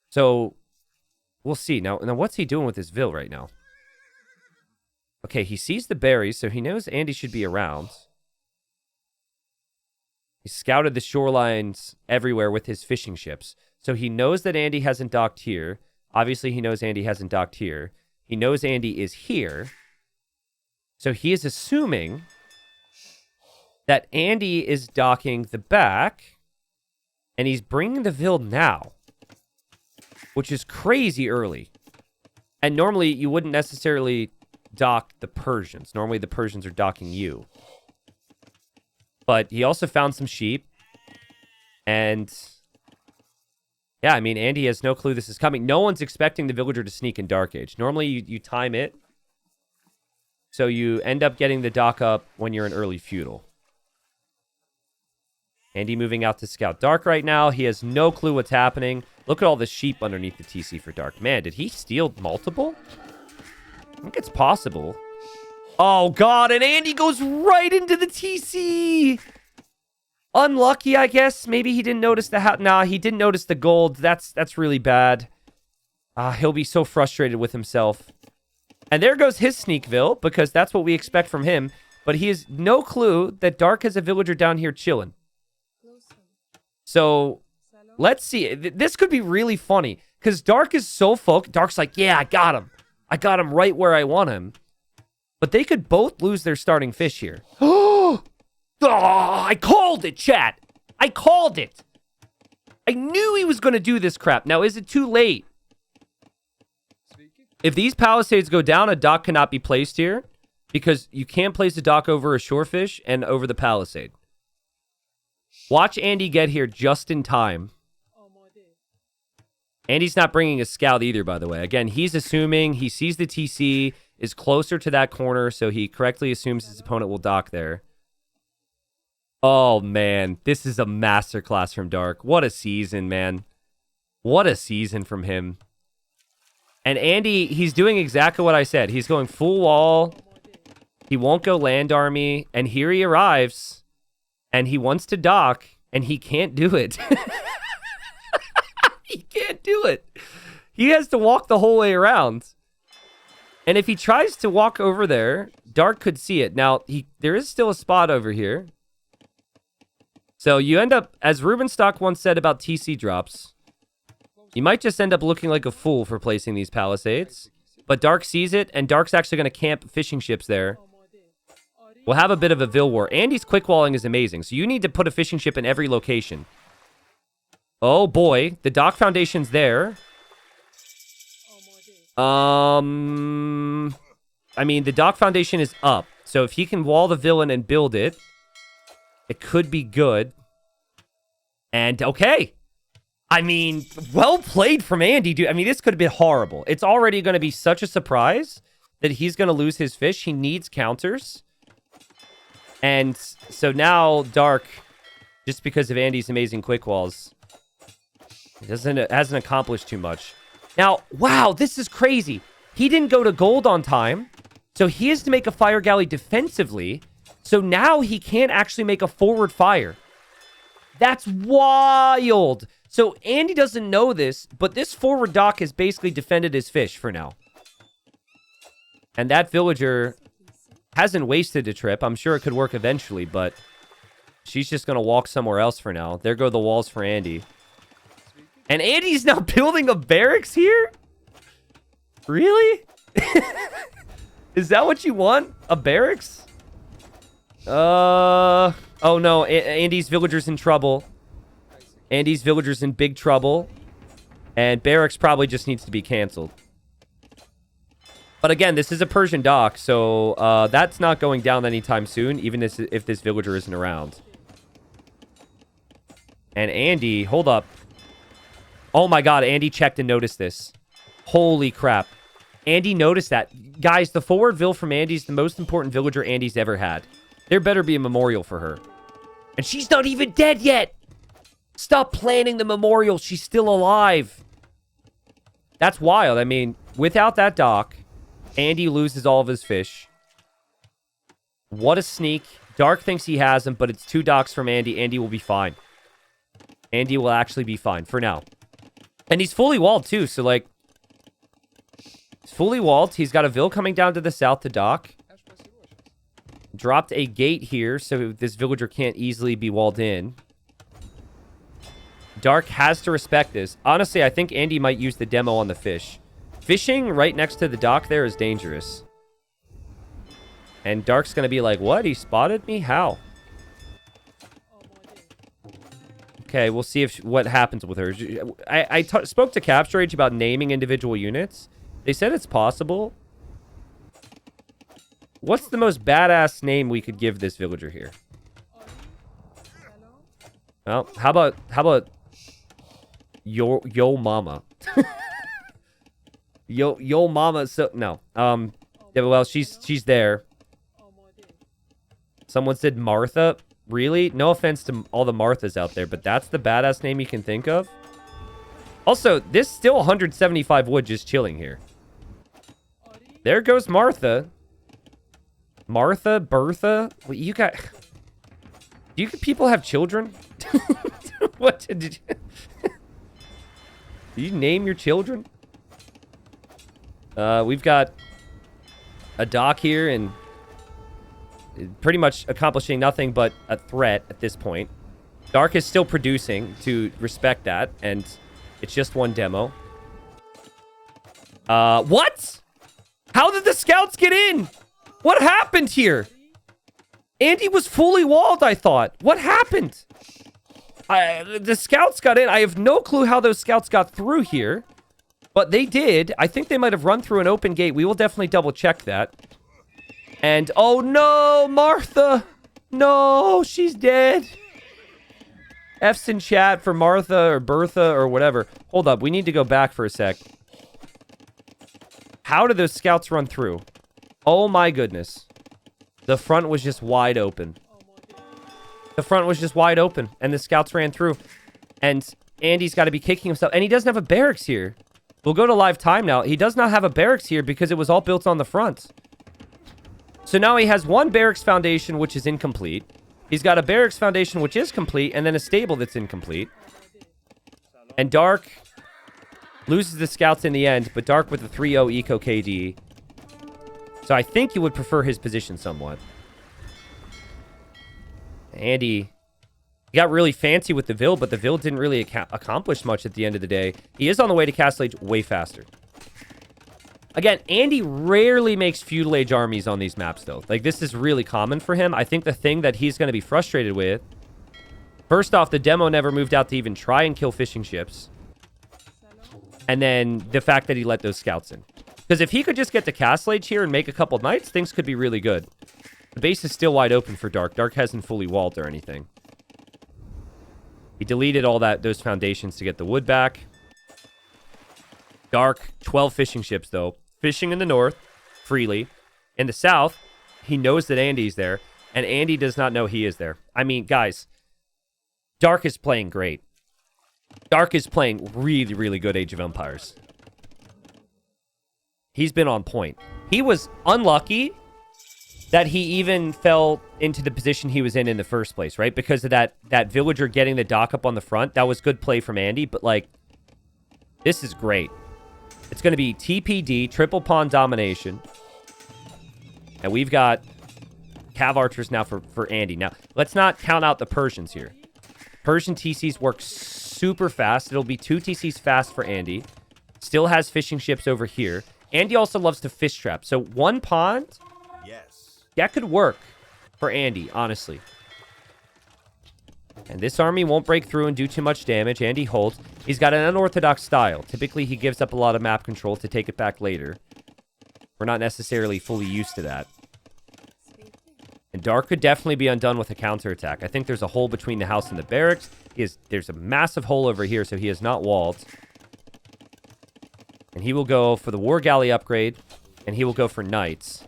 So we'll see. Now what's he doing with his Vil right now? Okay, he sees the berries, so he knows Andy should be around. He scouted the shorelines everywhere with his fishing ships. So he knows that Andy hasn't docked here. Obviously, he knows Andy hasn't docked here. He knows Andy is here. So he is assuming that Andy is docking the back, and he's bringing the Vil now, which is crazy early. And normally, you wouldn't necessarily dock the Persians. Normally, the Persians are docking you. But he also found some sheep. And yeah, I mean, Andy has no clue this is coming. No one's expecting the villager to sneak in Dark Age. Normally, you time it. So you end up getting the dock up when you're in early feudal. Andy moving out to scout Dark right now. He has no clue what's happening. Look at all the sheep underneath the TC for Dark. Man, did he steal multiple? I think it's possible. Oh, God, and Andy goes right into the TC. Unlucky, I guess. Maybe he didn't notice the house. Nah, he didn't notice the gold. That's really bad. He'll be so frustrated with himself. And there goes his sneak Vil, because that's what we expect from him. But he has no clue that Dark has a villager down here chilling. So, let's see. This could be really funny, because Dark is so focused. Dark's like, yeah, I got him. I got him right where I want him. But they could both lose their starting fish here. Oh, I called it, chat. I called it. I knew he was going to do this crap. Now, is it too late? If these palisades go down, a dock cannot be placed here, because you can't place a dock over a shorefish and over the palisade. Watch Andy get here just in time. Andy's not bringing a scout either, by the way. Again, he's assuming he sees the TC, is closer to that corner, so he correctly assumes his opponent will dock there. Oh, man. This is a masterclass from Dark. What a season, man. What a season from him. And Andy, he's doing exactly what I said. He's going full wall. He won't go land army. And here he arrives. And he wants to dock. And he can't do it. He can't do it. He has to walk the whole way around. And if he tries to walk over there, Dark could see it. Now, there is still a spot over here. So you end up, as Rubenstock once said about TC drops, you might just end up looking like a fool for placing these palisades. But Dark sees it, and Dark's actually going to camp fishing ships there. We'll have a bit of a Vil war. Andy's quick walling is amazing, so you need to put a fishing ship in every location. Oh boy, the dock foundation's there. I mean, the dock foundation is up. So if he can wall the villain and build it, it could be good. And okay. I mean, well played from Andy, dude. I mean, this could have been horrible. It's already going to be such a surprise that he's going to lose his fish. He needs counters. And so now Dark, just because of Andy's amazing quick walls, hasn't accomplished too much. Now, wow, this is crazy. He didn't go to gold on time, so he has to make a fire galley defensively. So now he can't actually make a forward fire. That's wild. So Andy doesn't know this, but this forward dock has basically defended his fish for now. And that villager hasn't wasted a trip. I'm sure it could work eventually, but she's just going to walk somewhere else for now. There go the walls for Andy. And Andy's now building a barracks here? Really? Is that what you want? A barracks? Oh no, Andy's villager's in trouble. Andy's villager's in big trouble. And barracks probably just needs to be canceled. But again, this is a Persian dock, so that's not going down anytime soon, even if this villager isn't around. And Andy, hold up. Oh my god, Andy checked and noticed this. Holy crap. Andy noticed that. Guys, the forward Vil from Andy is the most important villager Andy's ever had. There better be a memorial for her. And she's not even dead yet! Stop planning the memorial. She's still alive. That's wild. I mean, without that dock, Andy loses all of his fish. What a sneak. Dark thinks he has him, but it's 2 docks from Andy. Andy will be fine. Andy will actually be fine for now. And he's fully walled, too. So, like, he's fully walled. He's got a Vil coming down to the south to dock. Dropped a gate here, so this villager can't easily be walled in. Dark has to respect this. Honestly, I think Andy might use the demo on the fish. Fishing right next to the dock there is dangerous. And Dark's going to be like, what? He spotted me? How? Okay, we'll see what happens with her. I spoke to Capture Age about naming individual units. They said it's possible. What's the most badass name we could give this villager here? Well, how about Yo Mama? Yo Mama. So no. Yeah, well, she's there. Someone said Martha. Really? No offense to all the Marthas out there, but that's the badass name you can think of. Also, this still 175 wood just chilling here. There goes Martha. Martha, Bertha. What you got? Do you people have children? What did you? Do you name your children? We've got a dock here and pretty much accomplishing nothing but a threat at this point. Dark is still producing to respect that, and it's just one demo. What? How did the scouts get in? What happened here? Andy was fully walled, I thought. What happened? The scouts got in. I have no clue how those scouts got through here, but they did. I think they might have run through an open gate. We will definitely double check that. And, oh no, Martha. No, she's dead. F's in chat for Martha or Bertha or whatever. Hold up, we need to go back for a sec. How did those scouts run through? Oh my goodness. The front was just wide open. The front was just wide open, and the scouts ran through. And Andy's got to be kicking himself. And he doesn't have a barracks here. We'll go to live time now. He does not have a barracks here because it was all built on the front. So now he has one barracks foundation, which is incomplete. He's got a barracks foundation, which is complete, and then a stable that's incomplete. And Dark loses the scouts in the end, but Dark with a 3-0 eco KD. So I think you would prefer his position somewhat. Andy, he got really fancy with the Vil, but the Vil didn't really accomplish much at the end of the day. He is on the way to Castle Age way faster. Again, Andy rarely makes feudal age armies on these maps, though. Like, this is really common for him. I think the thing that he's going to be frustrated with... First off, the demo never moved out to even try and kill fishing ships. And then the fact that he let those scouts in. Because if he could just get to Castle Age here and make a couple knights, things could be really good. The base is still wide open for Dark. Dark hasn't fully walled or anything. He deleted all those foundations to get the wood back. Dark, 12 fishing ships, though. Fishing in the north, freely. In the south, he knows that Andy's there, and Andy does not know he is there. I mean, guys, Dark is playing great. Dark is playing really, really good Age of Empires. He's been on point. He was unlucky that he even fell into the position he was in the first place, right? Because of that villager getting the dock up on the front. That was good play from Andy, but, like, this is great. It's going to be TPD, triple pawn domination. And we've got cav archers now for Andy. Now, let's not count out the Persians here. Persian TCs work super fast. It'll be 2 TCs fast for Andy. Still has fishing ships over here. Andy also loves to fish trap. So 1 pond, yes, that could work for Andy, honestly. And this army won't break through and do too much damage. Andy holds. He's got an unorthodox style. Typically, he gives up a lot of map control to take it back later. We're not necessarily fully used to that. And Dark could definitely be undone with a counterattack. I think there's a hole between the house and the barracks. There's a massive hole over here, so he is not walled. And he will go for the War Galley upgrade, and he will go for Knights.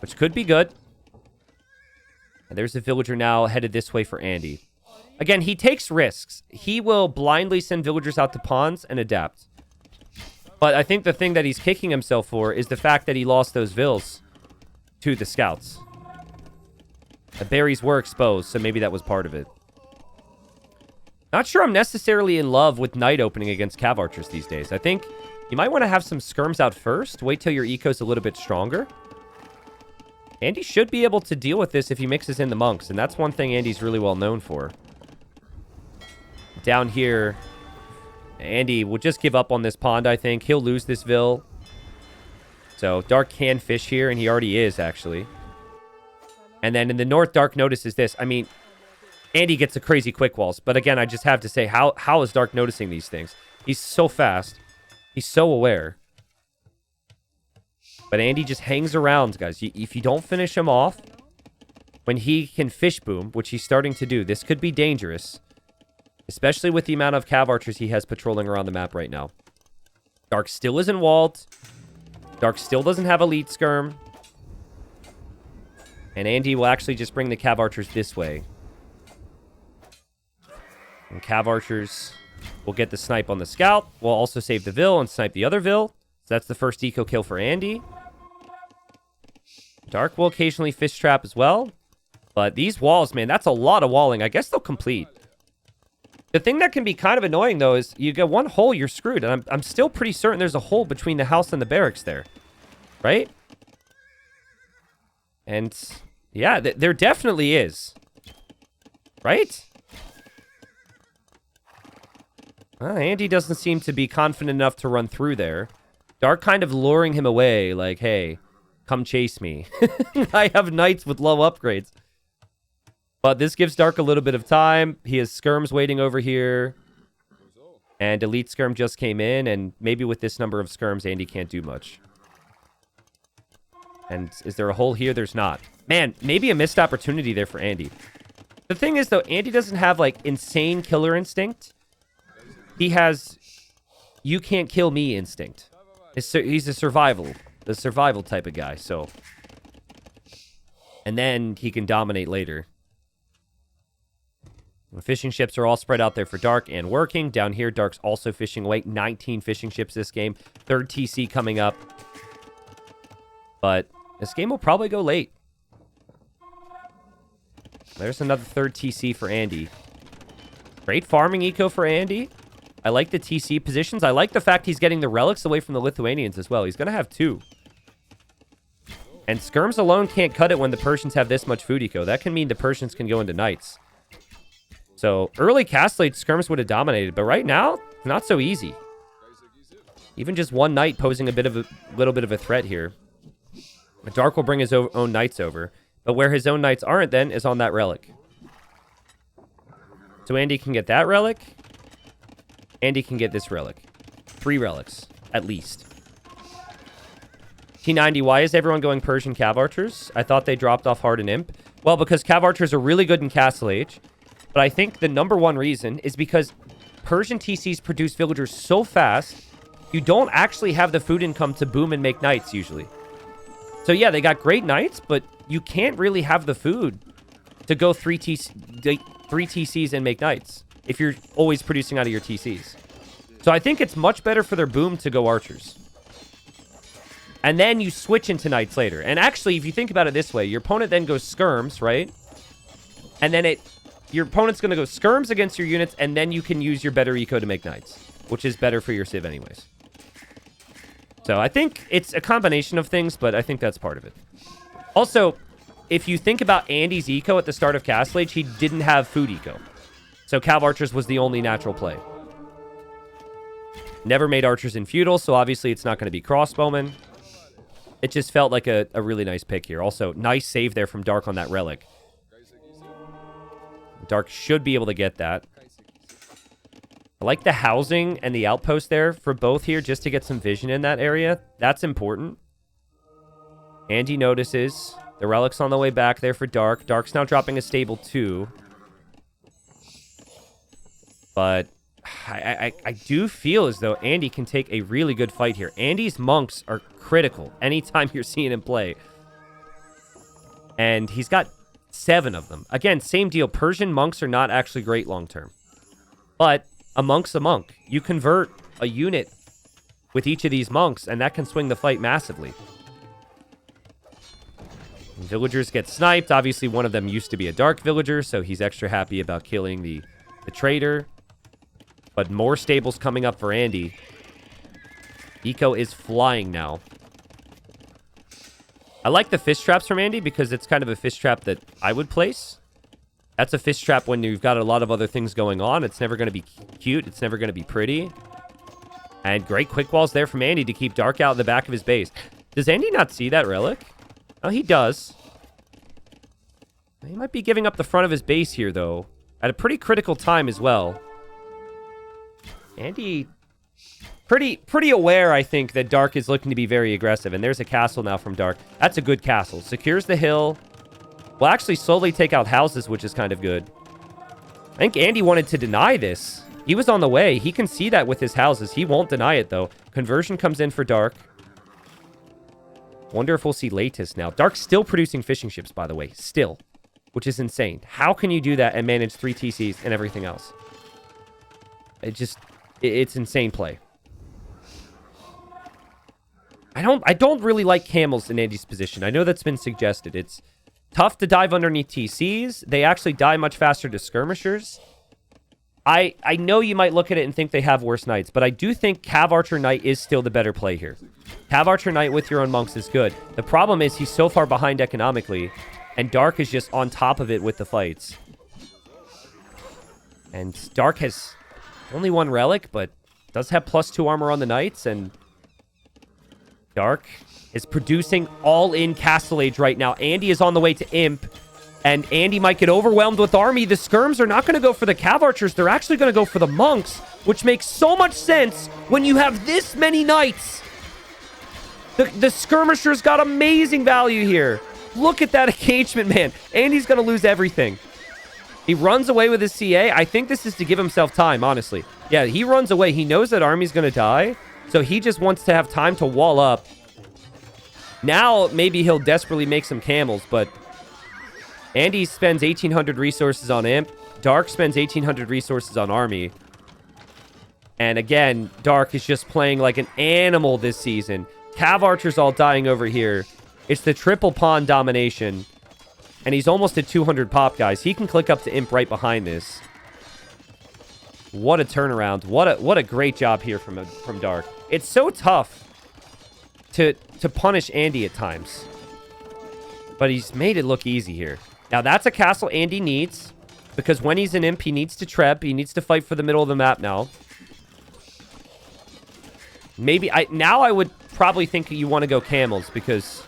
Which could be good. And there's a villager now headed this way for Andy. Again, he takes risks. He will blindly send villagers out to pawns and adapt. But I think the thing that he's kicking himself for is the fact that he lost those vills to the scouts. The berries were exposed, so maybe that was part of it. Not sure I'm necessarily in love with Knight opening against Cav Archers these days. I think you might want to have some skirms out first. Wait till your eco's a little bit stronger. Andy should be able to deal with this if he mixes in the monks, and that's one thing Andy's really well known for. Down here, Andy will just give up on this pond, I think. He'll lose this Vil. So Dark can fish here, and he already is, actually. And then in the north, Dark notices this. I mean, Andy gets the crazy quick walls. But again, I just have to say, how is Dark noticing these things? He's so fast. He's so aware. But Andy just hangs around, guys. If you don't finish him off, when he can fish boom, which he's starting to do, this could be dangerous. Especially with the amount of Cav Archers he has patrolling around the map right now. Dark still isn't walled. Dark still doesn't have elite skirm. And Andy will actually just bring the Cav Archers this way. And Cav Archers will get the snipe on the scout. We'll also save the Vil and snipe the other Vil. So that's the first eco kill for Andy. Dark will occasionally fish trap as well. But these walls, man, that's a lot of walling. I guess they'll complete. The thing that can be kind of annoying, though, is you get one hole, you're screwed. And I'm still pretty certain there's a hole between the house and the barracks there. Right? And, yeah, there definitely is. Right? Andy doesn't seem to be confident enough to run through there. Dark kind of luring him away, like, hey, come chase me. I have knights with low upgrades. But this gives Dark a little bit of time. He has skirms waiting over here. And elite skirm just came in, and maybe with this number of skirms, Andy can't do much. And is there a hole here? There's not. Man, maybe a missed opportunity there for Andy. The thing is, though, Andy doesn't have, like, insane killer instinct. He has you can't kill me instinct. He's a survival type of guy, so. And then he can dominate later. The fishing ships are all spread out there for Dark and working. Down here, Dark's also fishing away. 19 fishing ships this game. Third TC coming up. But this game will probably go late. There's another third TC for Andy. Great farming eco for Andy. I like the TC positions. I like the fact he's getting the relics away from the Lithuanians as well. He's going to have 2. And skirms alone can't cut it when the Persians have this much food eco. That can mean the Persians can go into knights. So early castle age skirms would have dominated, but right now, not so easy. Even just one knight posing a little bit of a threat here. Dark will bring his own knights over, but where his own knights aren't then is on that relic. So Andy can get that relic. Andy can get this relic. 3 relics, at least. T90, why is everyone going Persian Cav Archers? I thought they dropped off hard and imp. Well, because Cav Archers are really good in castle age. But I think the number one reason is because Persian TCs produce villagers so fast, you don't actually have the food income to boom and make knights, usually. So yeah, they got great knights, but you can't really have the food to go 3 TCs and make knights if you're always producing out of your TCs. So I think it's much better for their boom to go archers. And then you switch into knights later. And actually, if you think about it this way, your opponent then goes skirms, right? And then your opponent's going to go skirms against your units, and then you can use your better eco to make knights, which is better for your civ anyways. So I think it's a combination of things, but I think that's part of it. Also, if you think about Andy's eco at the start of Castle Age, he didn't have food eco. So Cav Archers was the only natural play. Never made archers in feudal, so obviously it's not going to be crossbowmen. It just felt like a really nice pick here. Also, nice save there from Dark on that relic. Dark should be able to get that. I like the housing and the outpost there for both here, just to get some vision in that area. That's important. Andy notices the relic's on the way back there for Dark. Dark's now dropping a stable 2. But I do feel as though Andy can take a really good fight here. Andy's monks are critical anytime you're seeing him play. And he's got 7 of them. Again, same deal. Persian monks are not actually great long-term. But a monk's a monk. You convert a unit with each of these monks, and that can swing the fight massively. Villagers get sniped. Obviously, one of them used to be a dark villager, so he's extra happy about killing the traitor. But more stables coming up for Andy. Eco is flying now. I like the fish traps from Andy because it's kind of a fish trap that I would place. That's a fish trap when you've got a lot of other things going on. It's never going to be cute. It's never going to be pretty. And great quick walls there from Andy to keep Dark out in the back of his base. Does Andy not see that relic? Oh, he does. He might be giving up the front of his base here, though. At a pretty critical time as well. Andy... Pretty aware, I think, that Dark is looking to be very aggressive. And there's a castle now from Dark. That's a good castle. Secures the hill. Will actually slowly take out houses, which is kind of good. I think Andy wanted to deny this. He was on the way. He can see that with his houses. He won't deny it, though. Conversion comes in for Dark. Wonder if we'll see latest now. Dark's still producing fishing ships, by the way. Still. Which is insane. How can you do that and manage 3 TCs and everything else? It's insane play. I don't really like camels in Andy's position. I know that's been suggested. It's tough to dive underneath TCs. They actually die much faster to skirmishers. I know you might look at it and think they have worse knights, but I do think Cav Archer Knight is still the better play here. Cav Archer Knight with your own monks is good. The problem is he's so far behind economically, and Dark is just on top of it with the fights. And Dark has only 1 relic, but does have +2 armor on the knights, and Dark is producing all-in Castle Age right now. Andy is on the way to Imp, and Andy might get overwhelmed with army. The skirms are not going to go for the Cav Archers. They're actually going to go for the monks, which makes so much sense when you have this many knights. The skirmishers got amazing value here. Look at that engagement, man. Andy's going to lose everything. He runs away with his CA. I think this is to give himself time, honestly. Yeah, he runs away. He knows that army's going to die, so he just wants to have time to wall up. Now, maybe he'll desperately make some camels, but Andy spends 1,800 resources on Imp. Dark spends 1,800 resources on army. And again, Dark is just playing like an animal this season. Cav Archer's all dying over here. It's the triple pawn domination. And he's almost at 200 pop, guys. He can click up to Imp right behind this. What a turnaround. What a great job here from Dark. It's so tough to punish Andy at times. But he's made it look easy here. Now, that's a castle Andy needs. Because when he's an Imp, he needs to trep. He needs to fight for the middle of the map now. Maybe now I would probably think you want to go camels. Because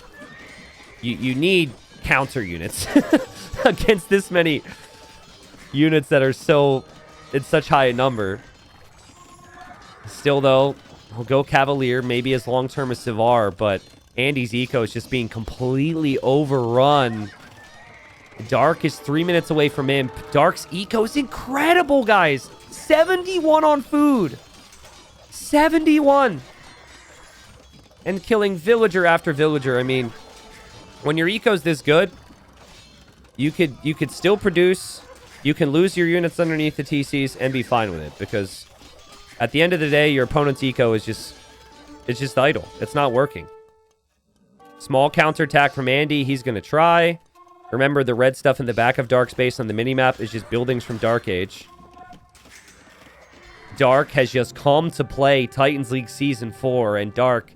you need counter units against this many units that are so in such high a number. Still, though, he'll go Cavalier, maybe as long-term as Sivar, but Andy's eco is just being completely overrun. Dark is 3 minutes away from Imp. Dark's eco is incredible, guys. 71 on food. 71. And killing villager after villager. I mean, when your eco's this good, you could still produce. You can lose your units underneath the TCs and be fine with it, because at the end of the day, your opponent's eco is just idle. It's not working. Small counterattack from Andy. He's going to try. Remember, the red stuff in the back of Dark's base on the minimap is just buildings from Dark Age. Dark has just come to play Titans League Season 4, and Dark,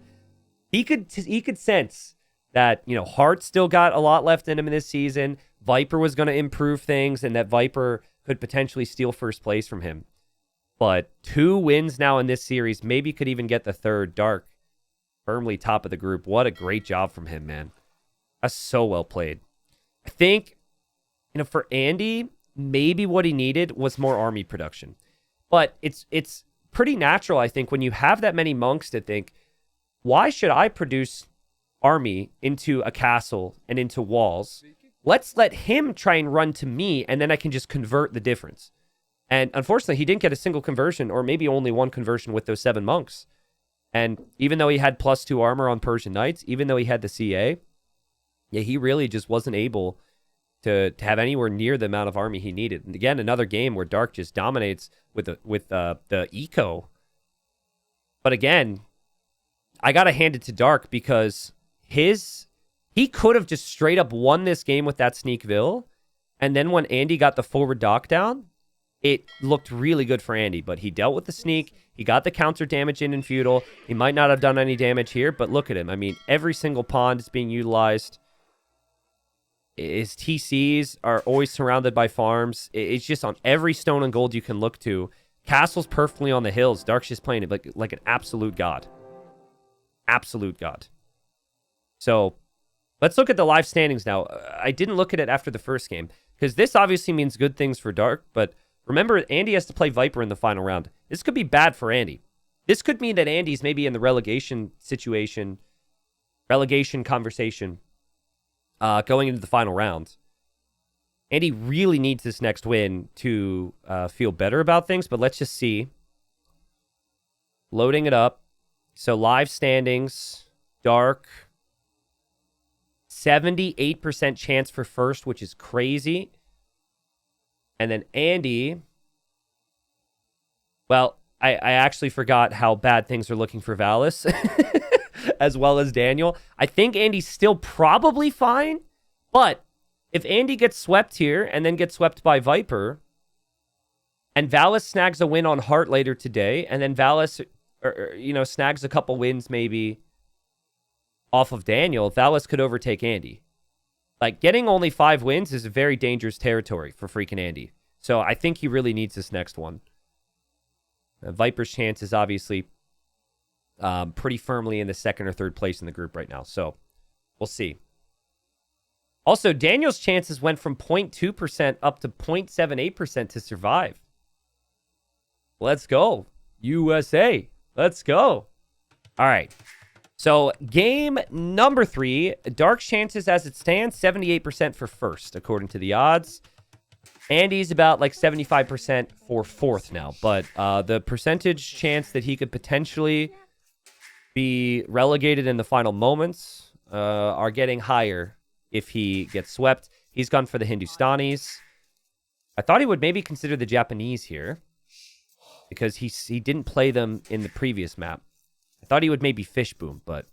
he could sense that, you know, Hart still got a lot left in him in this season. Viper was going to improve things, and that Viper could potentially steal first place from him. But 2 wins now in this series, maybe could even get the 3rd. Dark, firmly top of the group. What a great job from him, man. That's so well played. I think, you know, for Andy, maybe what he needed was more army production. But it's pretty natural, I think, when you have that many monks to think, why should I produce army into a castle and into walls? Let's let him try and run to me, and then I can just convert the difference. And unfortunately, he didn't get a single conversion, or maybe only 1 conversion with those 7 monks. And even though he had +2 armor on Persian Knights, even though he had the CA, yeah, he really just wasn't able to have anywhere near the amount of army he needed. And again, another game where Dark just dominates with the eco. But again, I gotta hand it to Dark, because his He could have just straight up won this game with that Sneakville. And then when Andy got the forward dock down, it looked really good for Andy. But he dealt with the sneak. He got the counter damage in feudal. He might not have done any damage here, but look at him. I mean, every single pond is being utilized. His TCs are always surrounded by farms. It's just on every stone and gold you can look to. Castle's perfectly on the hills. Dark's just playing it like an absolute god. Absolute god. So, let's look at the live standings now. I didn't look at it after the first game, because this obviously means good things for Dark, but remember, Andy has to play Viper in the final round. This could be bad for Andy. This could mean that Andy's maybe in the relegation situation, relegation conversation, going into the final round. Andy really needs this next win to feel better about things, but let's just see. Loading it up. So live standings, Dark, 78% chance for first, which is crazy. And then Andy, well, I actually forgot how bad things are looking for Valis, as well as Daniel. I think Andy's still probably fine, but if Andy gets swept here and then gets swept by Viper, and Valis snags a win on Heart later today, and then Valis, snags a couple wins maybe off of Daniel, Valis could overtake Andy. Like, getting only 5 wins is a very dangerous territory for FreakinAndy. So I think he really needs this next one. Viper's chance is obviously pretty firmly in the second or third place in the group right now. So we'll see. Also, Daniel's chances went from 0.2% up to 0.78% to survive. Let's go. USA. Let's go. All right. So game number 3, Dark's chances as it stands, 78% for first, according to the odds. Andy's about like 75% for fourth now, but the percentage chance that he could potentially be relegated in the final moments are getting higher if he gets swept. He's gone for the Hindustanis. I thought he would maybe consider the Japanese here, because he didn't play them in the previous map. I thought he would maybe Fishboom, but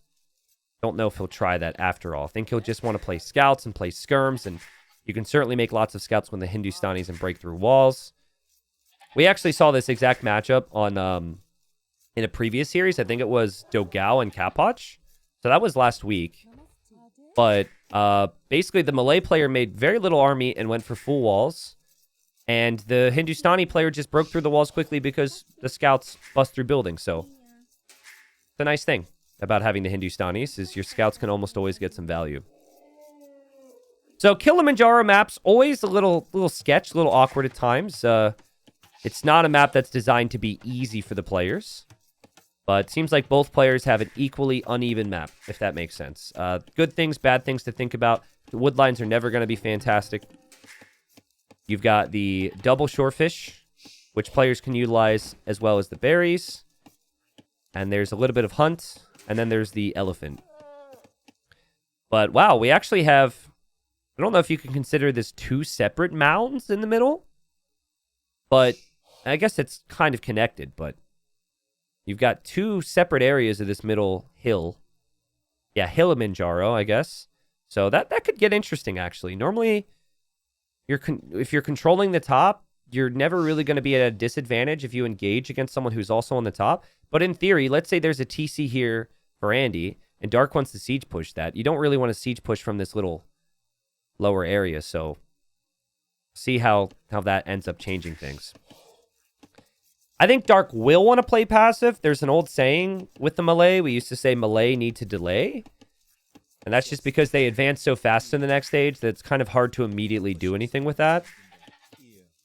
don't know if he'll try that after all. I think he'll just want to play scouts and play skirms, and you can certainly make lots of scouts when the Hindustanis and break through walls. We actually saw this exact matchup on in a previous series. I think it was Dogao and Kapoch. So that was last week. But basically the Malay player made very little army and went for full walls. And the Hindustani player just broke through the walls quickly because the scouts bust through buildings. So it's a nice thing about having the Hindustanis is your scouts can almost always get some value. So Kilimanjaro map's always a little sketch, a little awkward at times. It's not a map that's designed to be easy for the players. But it seems like both players have an equally uneven map, if that makes sense. Good things, bad things to think about. The wood lines are never going to be fantastic. You've got the double shorefish, which players can utilize, as well as the berries. And there's a little bit of hunt. And then there's the elephant. But wow, we actually have... I don't know if you can consider this 2 separate mounds in the middle. But I guess it's kind of connected, but... You've got 2 separate areas of this middle hill. Yeah, Kilimanjaro, I guess. So that could get interesting, actually. Normally, if you're controlling the top, you're never really going to be at a disadvantage if you engage against someone who's also on the top. But in theory, let's say there's a TC here for Andy, and Dark wants to siege push that. You don't really want to siege push from this little lower area, so see how that ends up changing things. I think Dark will want to play passive. There's an old saying with the Malay. We used to say Malay need to delay. And that's just because they advance so fast in the next stage that it's kind of hard to immediately do anything with that.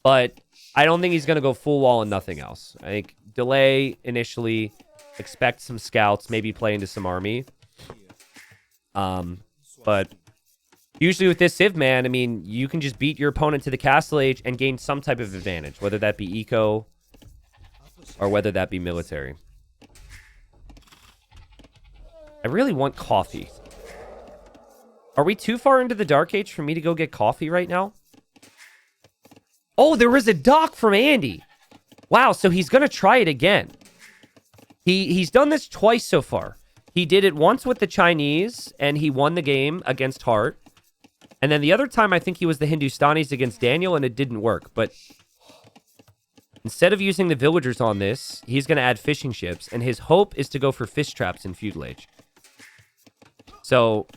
But I don't think he's going to go full wall and nothing else. I think delay initially, expect some scouts, maybe play into some army. But usually with this Civ, man, I mean, you can just beat your opponent to the castle age and gain some type of advantage, whether that be eco or whether that be military. I really want coffee. Are we too far into the Dark Age for me to go get coffee right now? Oh, there was a dock from Andy. Wow, so he's going to try it again. He's done this twice so far. He did it once with the Chinese, and he won the game against Hart. And then the other time, I think he was the Hindustanis against Daniel, and it didn't work. But instead of using the villagers on this, he's going to add fishing ships, and his hope is to go for fish traps in feudal age. So,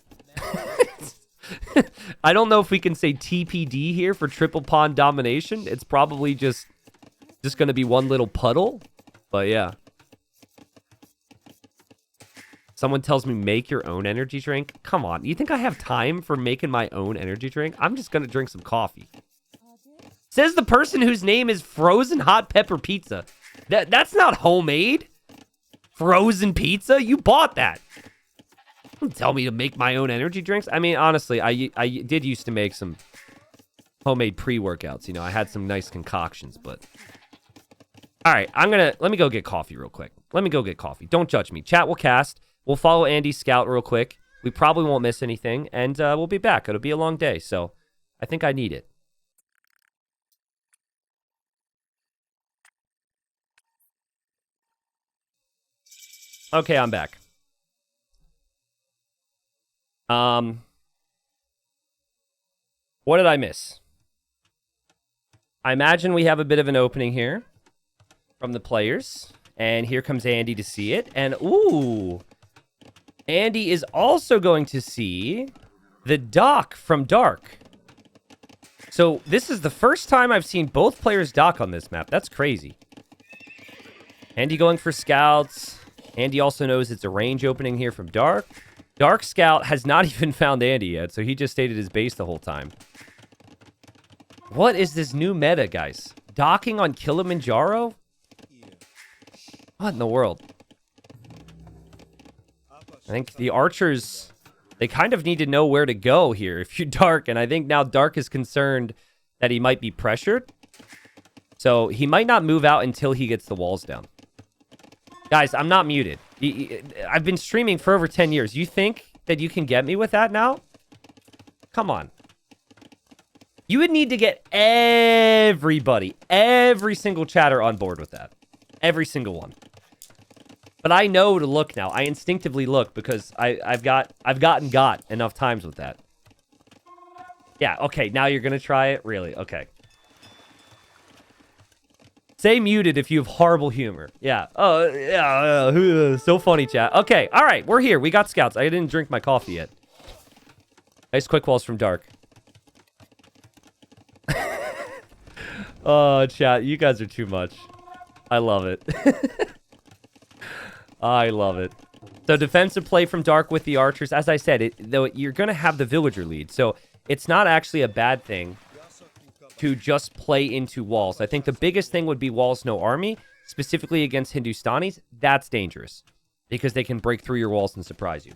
I don't know if we can say TPD here for triple pawn domination. It's probably just going to be one little puddle. But yeah. Someone tells me make your own energy drink. Come on. You think I have time for making my own energy drink? I'm just going to drink some coffee. Says the person whose name is Frozen Hot Pepper Pizza. That's not homemade. Frozen pizza? You bought that. Don't tell me to make my own energy drinks. I mean, honestly, I did used to make some homemade pre-workouts. You know, I had some nice concoctions, but... All right, let me go get coffee real quick. Let me go get coffee. Don't judge me. Chat will cast. We'll follow Andy's scout real quick. We probably won't miss anything, and we'll be back. It'll be a long day, so I think I need it. Okay, I'm back. What did I miss? I imagine we have a bit of an opening here from the players, and here comes Andy to see it, and ooh... Andy is also going to see the dock from Dark. So this is the first time I've seen both players dock on this map. That's crazy. Andy going for scouts. Andy also knows it's a range opening here from Dark. Dark Scout has not even found Andy yet, so he just stayed at his base the whole time. What is this new meta, guys? Docking on Kilimanjaro? What in the world? I think the archers, they kind of need to know where to go here if you're Dark, and I think now Dark is concerned that he might be pressured. So he might not move out until he gets the walls down. Guys, I'm not muted. I've been streaming for over 10 years. You think that you can get me with that now? Come on. You would need to get everybody, every single chatter on board with that. Every single one. But I know to look now. I instinctively look because I've gotten enough times with that. Yeah, okay, now you're going to try it? Really? Okay. Say muted if you have horrible humor. Yeah. Oh, yeah. So funny, chat. Okay, all right, we're here. We got scouts. I didn't drink my coffee yet. Nice quick walls from Dark. Oh, chat, you guys are too much. I love it. I love it. So defensive play from Dark with the archers. As I said, though you're going to have the villager lead. So it's not actually a bad thing to just play into walls. I think the biggest thing would be walls, no army. Specifically against Hindustanis. That's dangerous. Because they can break through your walls and surprise you.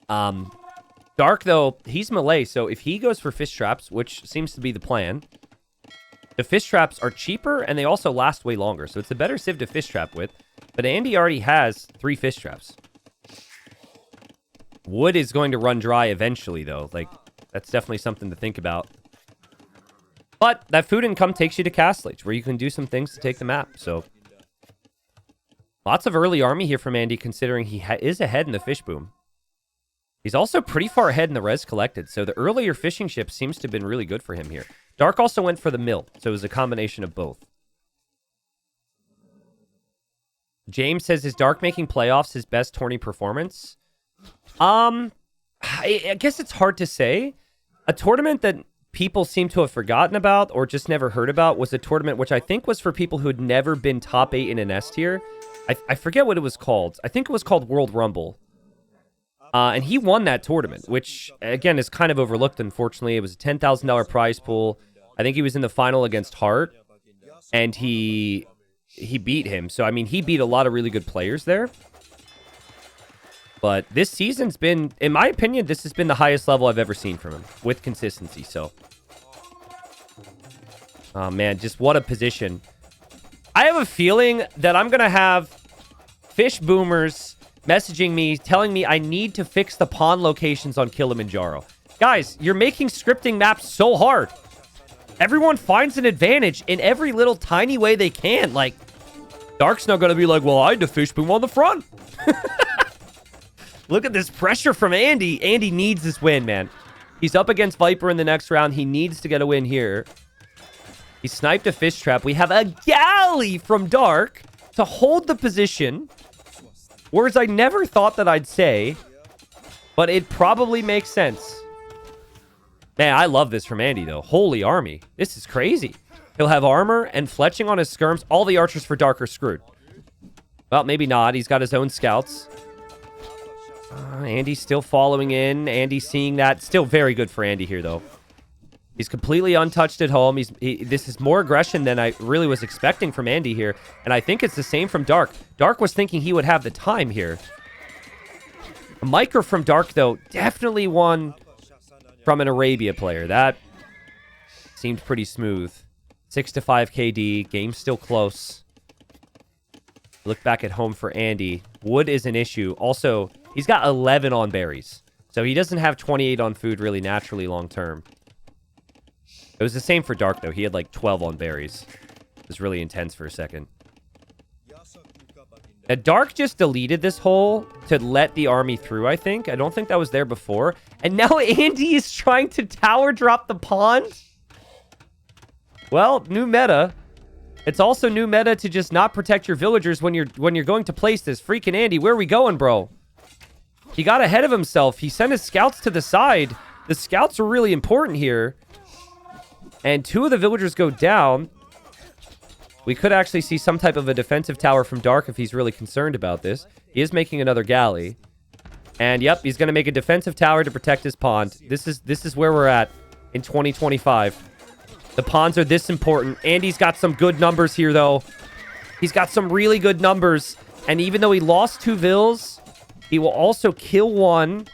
Dark, though, he's melee. So if he goes for fish traps, which seems to be the plan... The fish traps are cheaper, and they also last way longer. So it's a better civ to fish trap with. But Andy already has 3 fish traps. Wood is going to run dry eventually, though. Like, that's definitely something to think about. But that food income takes you to Castle Age, where you can do some things to take the map. So lots of early army here from Andy, considering he is ahead in the fish boom. He's also pretty far ahead in the res collected. So the earlier fishing ship seems to have been really good for him here. Dark also went for the mill, so it was a combination of both. James says, is Dark making playoffs his best tourney performance? I guess it's hard to say. A tournament that people seem to have forgotten about or just never heard about was a tournament which I think was for people who had never been top 8 in an S tier. I forget what it was called. I think it was called World Rumble. And he won that tournament, which, again, is kind of overlooked, unfortunately. It was a $10,000 prize pool. I think he was in the final against Hart, and he beat him. So, I mean, he beat a lot of really good players there. But this season's been, in my opinion, this has been the highest level I've ever seen from him, with consistency, so. Oh, man, just what a position. I have a feeling that I'm going to have fish boomers messaging me, telling me I need to fix the pawn locations on Kilimanjaro. Guys, you're making scripting maps so hard. Everyone finds an advantage in every little tiny way they can. Like, Dark's not going to be like, well, I had to fish boom on the front. Look at this pressure from Andy. Andy needs this win, man. He's up against Viper in the next round. He needs to get a win here. He sniped a fish trap. We have a galley from Dark to hold the position. Words I never thought that I'd say, but it probably makes sense. Man, I love this from Andy, though. Holy army. This is crazy. He'll have armor and fletching on his skirms. All the archers for Dark are screwed. Well, maybe not. He's got his own scouts. Andy's still following in. Andy's seeing that. Still very good for Andy here, though. He's completely untouched at home. This is more aggression than I really was expecting from Andy here. And I think it's the same from Dark. Dark was thinking he would have the time here. A micro from Dark, though, definitely one from an Arabia player. That seemed pretty smooth. 6-5 KD. Game still close. Look back at home for Andy. Wood is an issue. Also, he's got 11 on berries. So he doesn't have 28 on food really naturally long term. It was the same for Dark, though. He had like 12 on berries. It was really intense for a second. Now, Dark just deleted this hole to let the army through, I think. I don't think that was there before. And now Andy is trying to tower drop the pond. Well, new meta. It's also new meta to just not protect your villagers when you're going to place this. FreakinAndy, where are we going, bro? He got ahead of himself. He sent his scouts to the side. The scouts are really important here. And 2 of the villagers go down. We could actually see some type of a defensive tower from Dark if he's really concerned about this. He is making another galley. And yep, he's going to make a defensive tower to protect his pond. This is where we're at in 2025. The ponds are this important. Andy's got some good numbers here, though. He's got some really good numbers. And even though he lost 2 vills, he will also kill 1.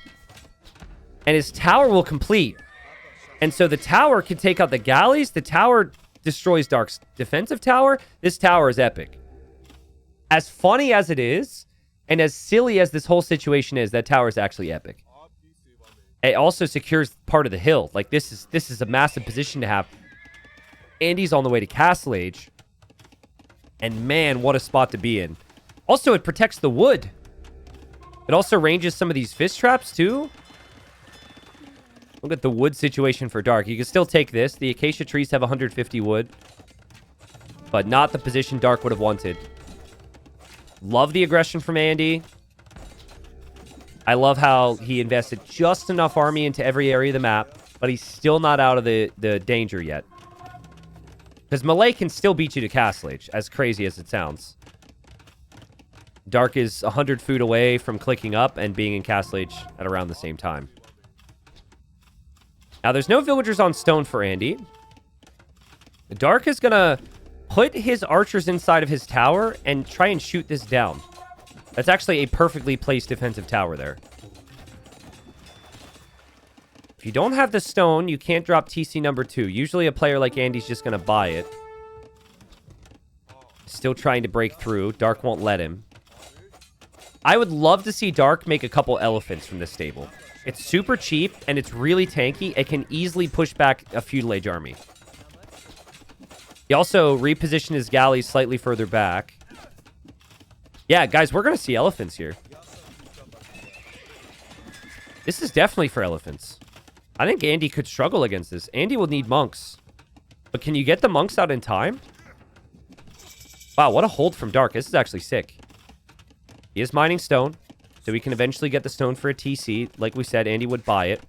And his tower will complete. And so the tower can take out the galleys. The tower destroys Dark's defensive tower. This tower is epic. As funny as it is, and as silly as this whole situation is, that tower is actually epic. It also secures part of the hill. Like, this is a massive position to have. Andy's on the way to Castle Age. And man, what a spot to be in. Also, it protects the wood. It also ranges some of these fish traps, too. Look at the wood situation for Dark. You can still take this. The acacia trees have 150 wood. But not the position Dark would have wanted. Love the aggression from Andy. I love how he invested just enough army into every area of the map. But he's still not out of the danger yet. Because Malay can still beat you to Castle Age, as crazy as it sounds. Dark is 100 food away from clicking up and being in Castle Age at around the same time. Now, there's no villagers on stone for Andy. Dark is going to put his archers inside of his tower and try and shoot this down. That's actually a perfectly placed defensive tower there. If you don't have the stone, you can't drop TC number 2. Usually a player like Andy's just going to buy it. Still trying to break through. Dark won't let him. I would love to see Dark make a couple elephants from this stable. It's super cheap, and it's really tanky. It can easily push back a feudal age army. He also repositioned his galleys slightly further back. Yeah, guys, we're going to see elephants here. This is definitely for elephants. I think Andy could struggle against this. Andy will need monks. But can you get the monks out in time? Wow, what a hold from Dark. This is actually sick. He is mining stone. So we can eventually get the stone for a TC. Like we said, Andy would buy it.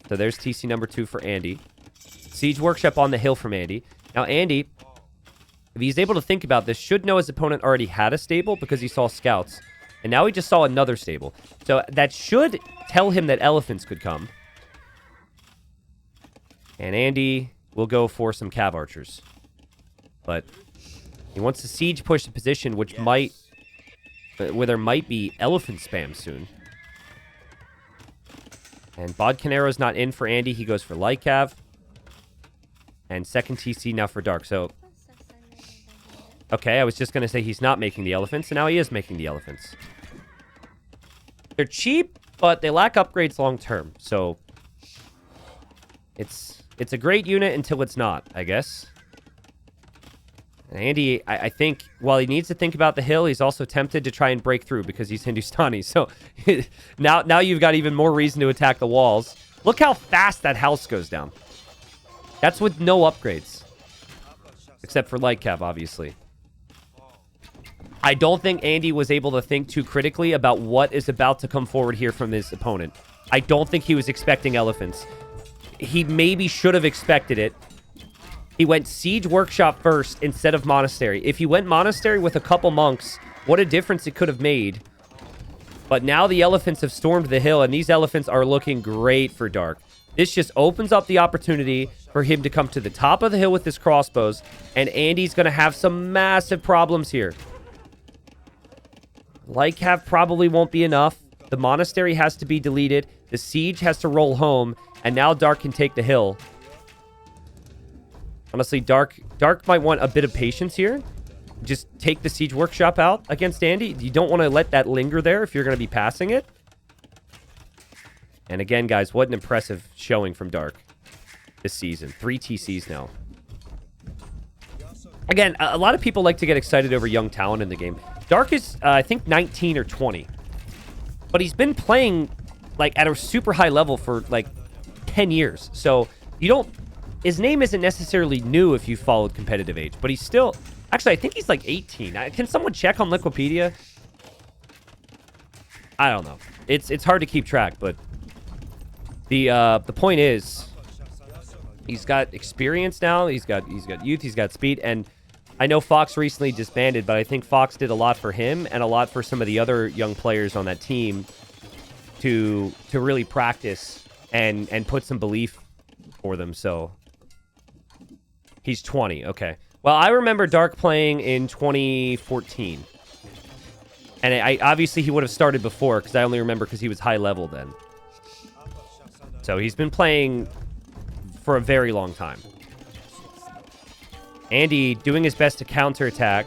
So there's TC number 2 for Andy. Siege Workshop on the hill from Andy. Now, Andy, if he's able to think about this, should know his opponent already had a stable because he saw scouts. And now he just saw another stable. So that should tell him that elephants could come. And Andy will go for some cav archers. But he wants to siege push the position, which might... where there might be elephant spam soon. And Bodcanero's not in for Andy. He goes for light cav. And second TC now for Dark. So, okay, I was just going to say he's not making the elephants. And now he is making the elephants. They're cheap, but they lack upgrades long term. So, it's a great unit until it's not, I guess. And Andy, I think, while he needs to think about the hill, he's also tempted to try and break through because he's Hindustani. So now you've got even more reason to attack the walls. Look how fast that house goes down. That's with no upgrades. Except for light cav, obviously. I don't think Andy was able to think too critically about what is about to come forward here from his opponent. I don't think he was expecting elephants. He maybe should have expected it. He went siege workshop first instead of monastery. If he went monastery with a couple monks, what a difference it could have made. But now the elephants have stormed the hill, and these elephants are looking great for Dark. This just opens up the opportunity for him to come to the top of the hill with his crossbows, and Andy's going to have some massive problems here. Light cav probably won't be enough. The monastery has to be deleted. The siege has to roll home, and now Dark can take the hill. Honestly, Dark might want a bit of patience here. Just take the siege workshop out against Andy. You don't want to let that linger there if you're going to be passing it. And again, guys, what an impressive showing from Dark this season. 3 TCs now. Again, a lot of people like to get excited over young talent in the game. Dark is, I think, 19 or 20. But he's been playing, like, at a super high level for, like, 10 years. So, you don't... His name isn't necessarily new if you followed competitive age, but he's still... Actually, I think he's like 18. Can someone check on Wikipedia? I don't know. It's hard to keep track, but the point is, he's got experience now. He's got youth. He's got speed, and I know Fox recently disbanded, but I think Fox did a lot for him and a lot for some of the other young players on that team to really practice and put some belief for them. So. He's 20. Okay. Well, I remember Dark playing in 2014. And obviously he would have started before because I only remember because he was high level then. So he's been playing for a very long time. Andy doing his best to counterattack.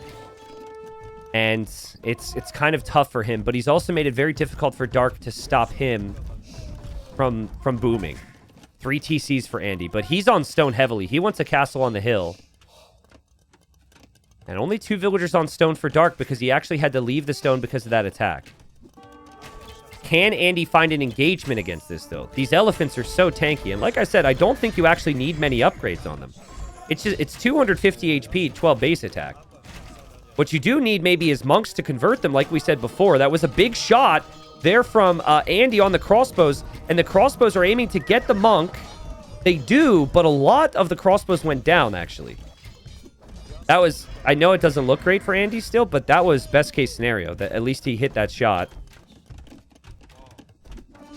And it's kind of tough for him, but he's also made it very difficult for Dark to stop him from booming. 3 TCs for Andy, but he's on stone heavily. He wants a castle on the hill. And only 2 villagers on stone for Dark because he actually had to leave the stone because of that attack. Can Andy find an engagement against this, though? These elephants are so tanky. And like I said, I don't think you actually need many upgrades on them. It's 250 HP, 12 base attack. What you do need maybe is monks to convert them, like we said before. That was a big shot there from Andy on the crossbows, and the crossbows are aiming to get the monk. They do, but a lot of the crossbows went down, actually. That was... I know it doesn't look great for Andy still, but that was best case scenario. That at least he hit that shot.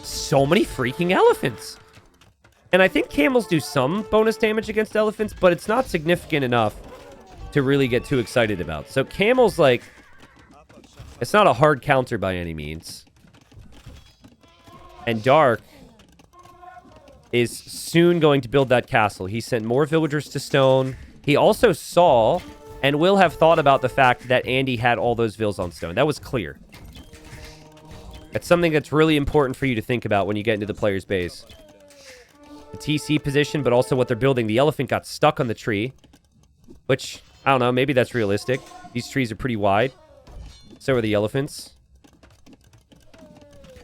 So many freaking elephants. And I think camels do some bonus damage against elephants, but it's not significant enough to really get too excited about. So camels, like... It's not a hard counter by any means. And Dark is soon going to build that castle. He sent more villagers to stone. He also saw and will have thought about the fact that Andy had all those vills on stone. That was clear. That's something that's really important for you to think about when you get into the player's base. The TC position, but also what they're building. The elephant got stuck on the tree, which, I don't know, maybe that's realistic. These trees are pretty wide. So are the elephants.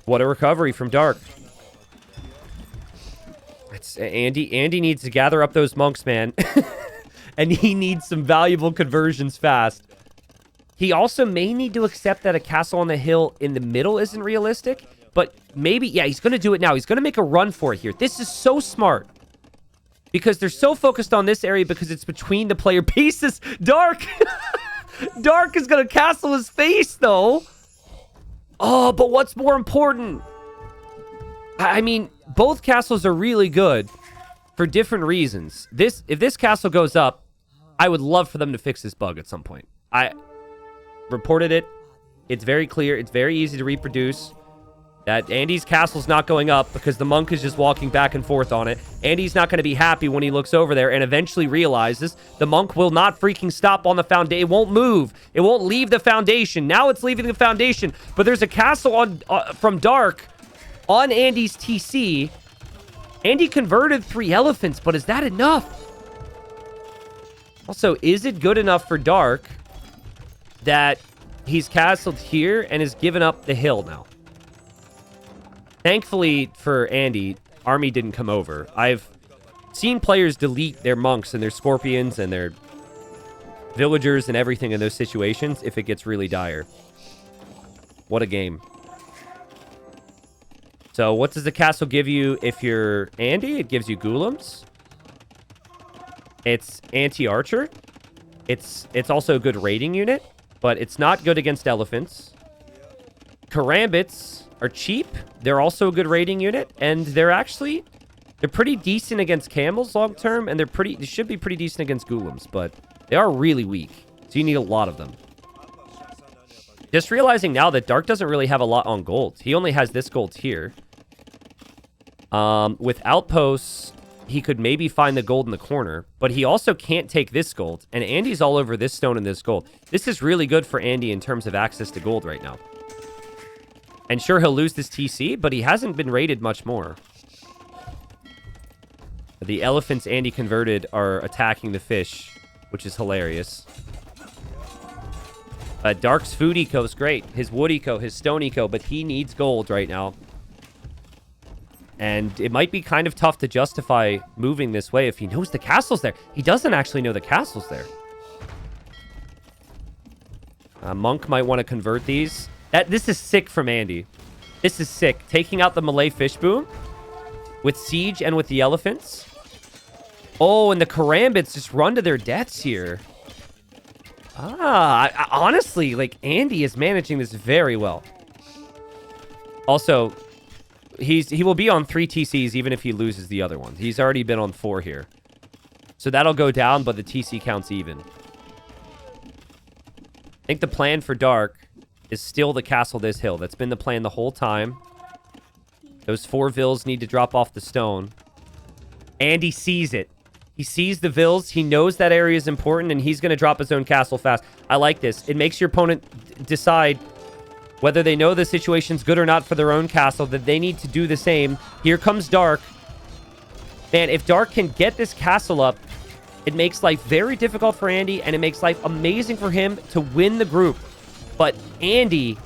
What a recovery from Dark. It's Andy needs to gather up those monks, man. And he needs some valuable conversions fast. He also may need to accept that a castle on the hill in the middle isn't realistic. But maybe, yeah, he's going to do it now. He's going to make a run for it here. This is so smart. Because they're so focused on this area because it's between the player pieces. Dark! Dark is going to castle his face, though. Oh, but what's more important? I mean, both castles are really good for different reasons. If this castle goes up, I would love for them to fix this bug at some point. I reported it. It's very clear. It's very easy to reproduce. That Andy's castle's not going up because the monk is just walking back and forth on it. Andy's not going to be happy when he looks over there and eventually realizes the monk will not freaking stop on the foundation. It won't move. It won't leave the foundation. Now it's leaving the foundation, but there's a castle on from Dark on Andy's TC. Andy converted 3 elephants, but is that enough? Also, is it good enough for Dark that he's castled here and has given up the hill now? Thankfully for Andy, army didn't come over. I've seen players delete their monks and their scorpions and their villagers and everything in those situations if it gets really dire. What a game. So what does the castle give you if you're Andy? It gives you Ghoulems. It's anti-archer. It's also a good raiding unit, but it's not good against elephants. Karambits are cheap. They're also a good raiding unit, and they're pretty decent against camels long term, and they should be pretty decent against Ghoulems, but they are really weak, so you need a lot of them. Just realizing now that Dark doesn't really have a lot on gold. He only has this gold here. With outposts, he could maybe find the gold in the corner, but he also can't take this gold, and Andy's all over this stone and this gold. This is really good for Andy in terms of access to gold right now. And sure, he'll lose this TC, but he hasn't been raided much more. The elephants Andy converted are attacking the fish, which is hilarious. Dark's food eco is great. His wood eco, his stone eco, but he needs gold right now. And it might be kind of tough to justify moving this way if he knows the castle's there. He doesn't actually know the castle's there. Monk might want to convert these. This is sick from Andy. This is sick. Taking out the Malay fish boom with siege and with the elephants. Oh, and the Karambits just run to their deaths here. Honestly, like, Andy is managing this very well. Also, he will be on 3 TCs even if he loses the other ones. He's already been on 4 here. So that'll go down, but the TC counts even. I think the plan for Dark is still to castle this hill. That's been the plan the whole time. Those 4 vills need to drop off the stone. Andy sees it. He sees the vills. He knows that area is important, and he's going to drop his own castle fast. I like this. It makes your opponent decide whether they know the situation's good or not for their own castle, that they need to do the same. Here comes Dark. Man, if Dark can get this castle up, it makes life very difficult for Andy, and it makes life amazing for him to win the group. But Andy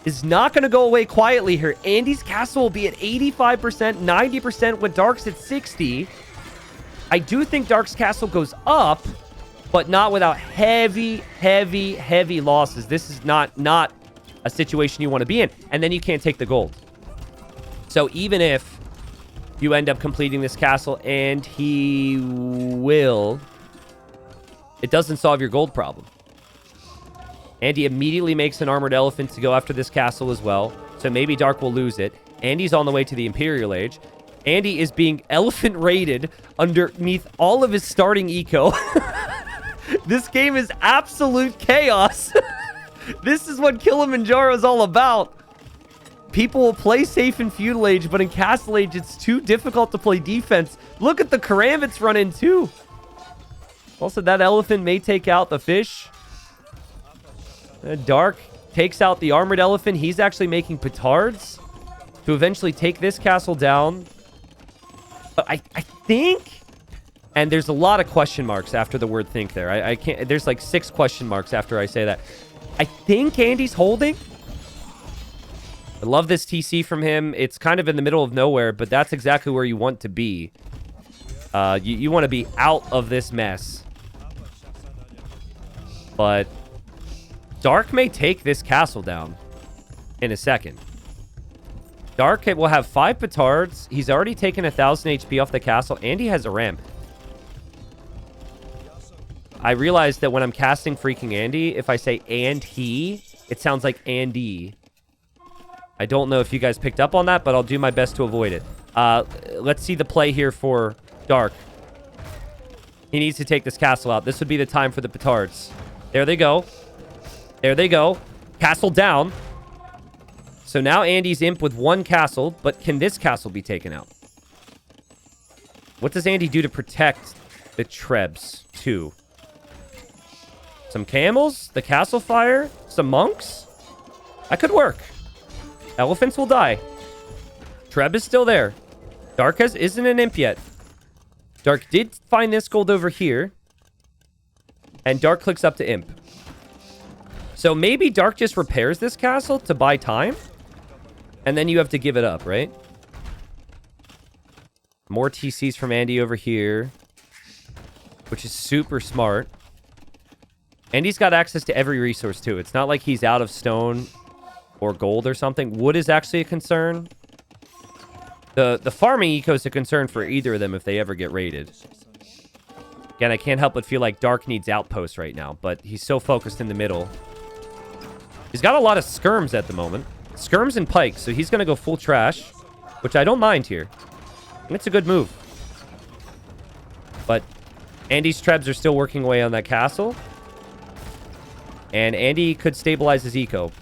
is not going to go away quietly here. Andy's castle will be at 85%, 90% when Dark's at 60%. I do think Dark's castle goes up, but not without heavy, heavy, heavy losses. This is not a situation you want to be in. And then you can't take the gold. So even if you end up completing this castle, and he will, it doesn't solve your gold problem. Andy immediately makes an armored elephant to go after this castle as well. So maybe Dark will lose it. Andy's on the way to the Imperial Age. Andy is being elephant raided underneath all of his starting eco. This game is absolute chaos. This is what Kilimanjaro is all about. People will play safe in Feudal Age, but in Castle Age, it's too difficult to play defense. Look at the Karambits run in too. Also, that elephant may take out the fish. Dark takes out the armored elephant. He's actually making petards to eventually take this castle down. But I think, and there's a lot of question marks after the word think there. I can't, there's like 6 question marks after I say that. I think Andy's holding. I love this TC from him. It's kind of in the middle of nowhere, but that's exactly where you want to be. You want to be out of this mess. But Dark may take this castle down in a second. Dark will have 5 petards. He's already taken 1,000 HP off the castle, and he has a ramp. I realized that when I'm casting FreakinAndy, if I say "and he," it sounds like "Andy." I don't know if you guys picked up on that, but I'll do my best to avoid it. Let's see the play here for Dark. He needs to take this castle out. This would be the time for the petards. There they go. There they go. Castle down. So now Andy's imp with 1 castle, but can this castle be taken out? What does Andy do to protect the Trebs? 2. Some camels? The castle fire? Some monks? That could work. Elephants will die. Treb is still there. Dark isn't an imp yet. Dark did find this gold over here. And Dark clicks up to Imp. So maybe Dark just repairs this castle to buy time. And then you have to give it up, right? More TCs from Andy over here. Which is super smart. Andy's got access to every resource, too. It's not like he's out of stone or gold or something. Wood is actually a concern. The farming eco is a concern for either of them if they ever get raided. Again, I can't help but feel like Dark needs outposts right now, but he's so focused in the middle. He's got a lot of skirms at the moment. Skirms and pikes, so he's going to go full trash, which I don't mind here. And it's a good move. But Andy's trebs are still working away on that castle. And Andy could stabilize his eco.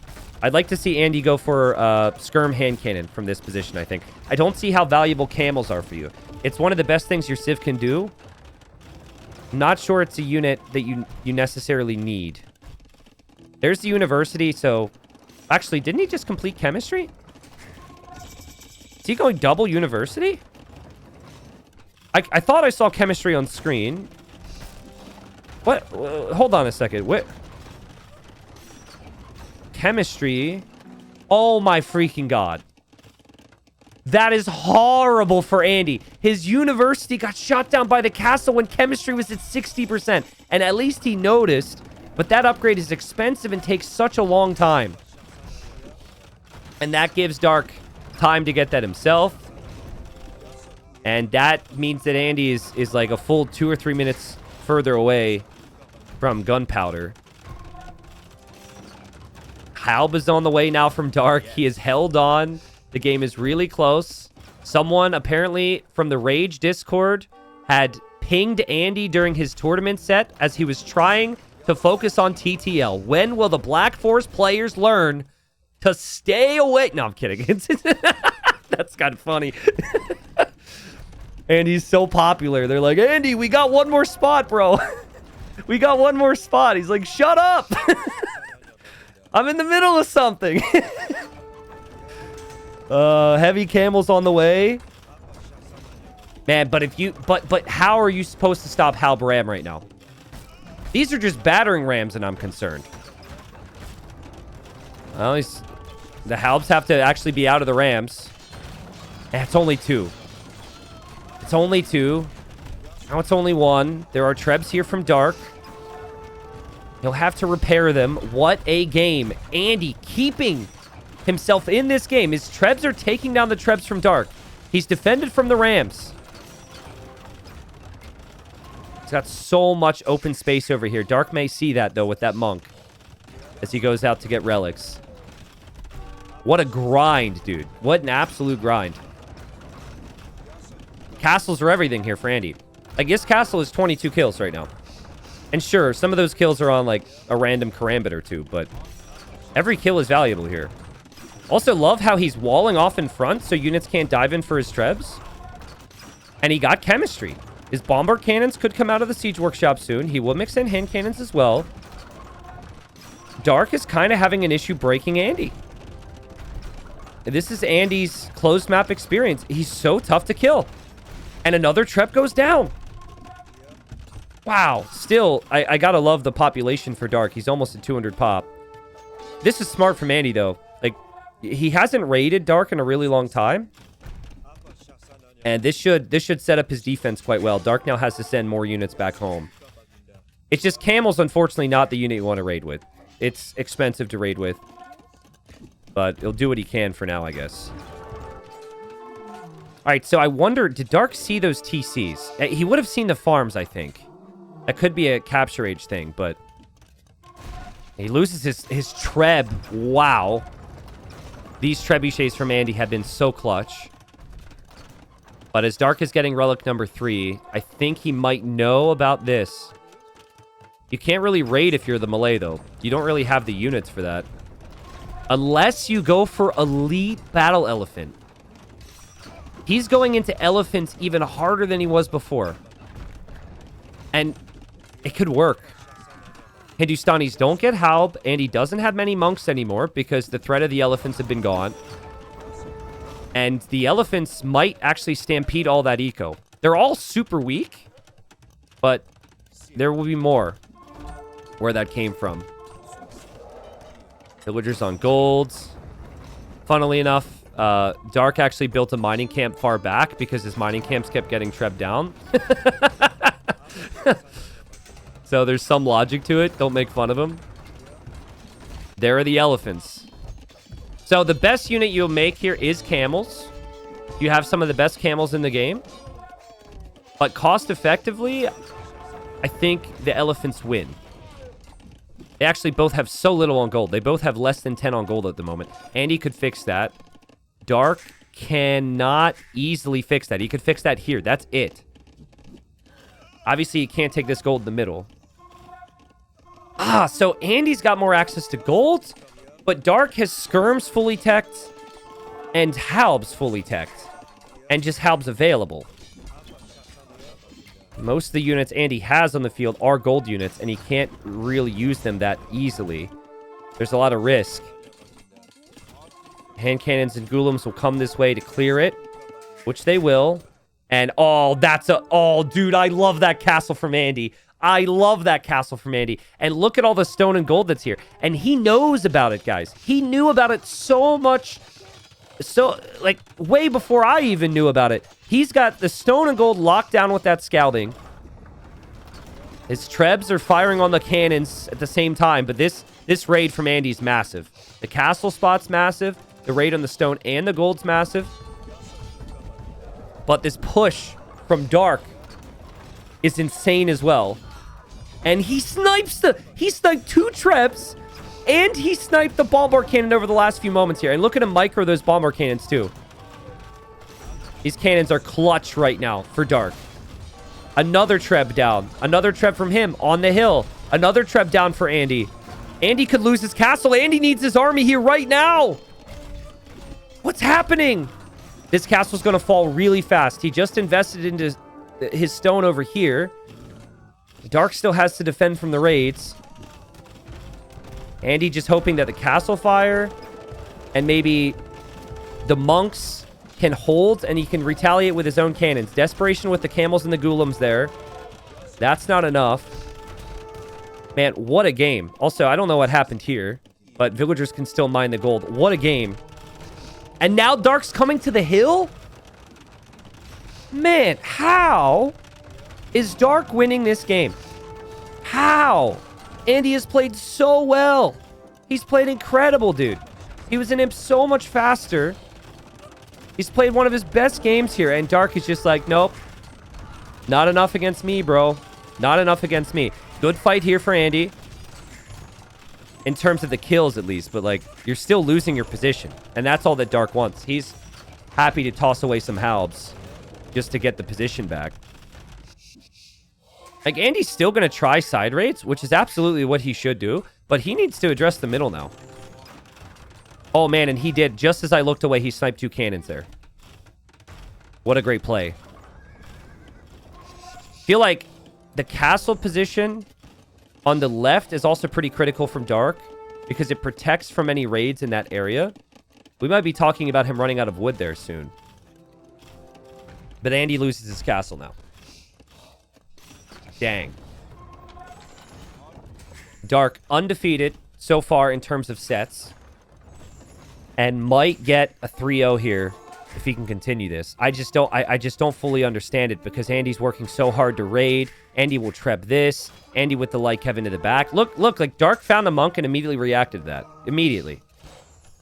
I'd like to see Andy go for skirm hand cannon from this position, I think. I don't see how valuable camels are for you. It's one of the best things your civ can do. Not sure it's a unit that you necessarily need. There's the university, so... Actually, didn't he just complete chemistry? Is he going double university? I thought I saw chemistry on screen. What? Hold on a second. What? Chemistry. Oh my freaking god. That is horrible for Andy. His university got shot down by the castle when chemistry was at 60%. And at least he noticed. But that upgrade is expensive and takes such a long time. And that gives Dark time to get that himself. And that means that Andy is like a full 2 or 3 minutes further away from gunpowder. Halb is on the way now from Dark. He is held on. The game is really close. Someone apparently from the Rage Discord had pinged Andy during his tournament set as he was trying to focus on TTL. When will the Black Force players learn to stay away? No, I'm kidding. That's kind of funny. Andy's so popular. They're like, Andy, we got one more spot, bro. We got one more spot. He's like, shut up. I'm in the middle of something. Heavy camels on the way. Man, but if you... But how are you supposed to stop Halb Ram right now? These are just battering rams, and I'm concerned. Well, the Halbs have to actually be out of the rams. And it's only 2. It's only 2. Now it's only 1. There are trebs here from Dark. He'll have to repair them. What a game. Andy keeping himself in this game. His trebs are taking down the trebs from Dark. He's defended from the rams. He's got so much open space over here. Dark may see that, though, with that monk as he goes out to get relics. What a grind, dude. What an absolute grind. Castles are everything here for Andy. Like, this castle is 22 kills right now. And sure, some of those kills are on, like, a random karambit or 2, but every kill is valuable here. Also, love how he's walling off in front so units can't dive in for his trebs. And he got chemistry. His bombard cannons could come out of the siege workshop soon. He will mix in hand cannons as well. Dark is kind of having an issue breaking Andy. This is Andy's closed map experience. He's so tough to kill. And another trep goes down. Wow. Still, I gotta love the population for Dark. He's almost at 200 pop. This is smart from Andy, though. Like, he hasn't raided Dark in a really long time. And this should set up his defense quite well. Dark now has to send more units back home. It's just Camel's unfortunately not the unit you want to raid with. It's expensive to raid with. But he'll do what he can for now, I guess. Alright, so I wonder, did Dark see those TCs? He would have seen the farms, I think. That could be a capture age thing, but... He loses his treb. Wow. These trebuchets from Andy have been so clutch. But as Dark is getting relic number 3, I think he might know about this. You can't really raid if you're the melee, though. You don't really have the units for that. Unless you go for elite battle elephant. He's going into elephants even harder than he was before. And it could work. Hindustanis don't get Halb, and he doesn't have many monks anymore because the threat of the elephants have been gone. And the elephants might actually stampede all that eco. They're all super weak, but there will be more. where that came from. Villagers on golds. Funnily enough, Dark actually built a mining camp far back because his mining camps kept getting trebbed down. So there's some logic to it. Don't make fun of him. There are the elephants. So the best unit you'll make here is camels. You have some of the best camels in the game. But cost effectively, I think the elephants win. They actually both have so little on gold. They both have less than 10 on gold at the moment. Andy could fix that. Dark cannot easily fix that. He could fix that here. That's it. Obviously, he can't take this gold in the middle. So Andy's got more access to gold, but Dark has skirms fully teched and halbs fully teched. And just halbs available. Most of the units Andy has on the field are gold units, and he can't really use them that easily. There's a lot of risk. Hand cannons and ghoulims will come this way to clear it, which they will. And, dude, I love that castle from Andy. I love that castle from Andy. And look at all the stone and gold that's here. And he knows about it, guys. He knew about it so much, like, way before I even knew about it. He's got the stone and gold locked down with that scouting. His trebs are firing on the cannons at the same time, but this raid from Andy's massive. The castle spot's massive. The raid on the stone and the gold's massive. But this push from Dark is insane as well. And he sniped 2 trebs, and he sniped the bombard cannon over the last few moments here. And look at him micro those bombard cannons too. These cannons are clutch right now for Dark. Another treb down. Another treb from him on the hill. Another treb down for Andy. Andy could lose his castle. Andy needs his army here right now. What's happening? This castle's going to fall really fast. He just invested into his stone over here. Dark still has to defend from the raids. Andy just hoping that the castle fire and maybe the monks can hold and he can retaliate with his own cannons. Desperation with the camels and the ghoulims there. That's not enough. Man, what a game. Also, I don't know what happened here, but villagers can still mine the gold. What a game. And now Dark's coming to the hill? Man, how is Dark winning this game? How? Andy has played so well. He's played incredible, dude. He was an imp so much faster. He's played one of his best games here, and Dark is just like, nope. Not enough against me, bro. Not enough against me. Good fight here for Andy. In terms of the kills, at least. But, like, you're still losing your position. And that's all that Dark wants. He's happy to toss away some halbs just to get the position back. Like, Andy's still going to try side raids, which is absolutely what he should do. But he needs to address the middle now. Oh, man, and he did. Just as I looked away, he sniped 2 cannons there. What a great play. Feel like the castle position on the left is also pretty critical from Dark because it protects from any raids in that area. We might be talking about him running out of wood there soon. But Andy loses his castle now. Dang. Dark undefeated so far in terms of sets. And might get a 3-0 here if he can continue this. I just don't fully understand it because Andy's working so hard to raid. Andy will treb this. Andy with the light Kevin to the back. Look, like Dark found a monk and immediately reacted to that. Immediately.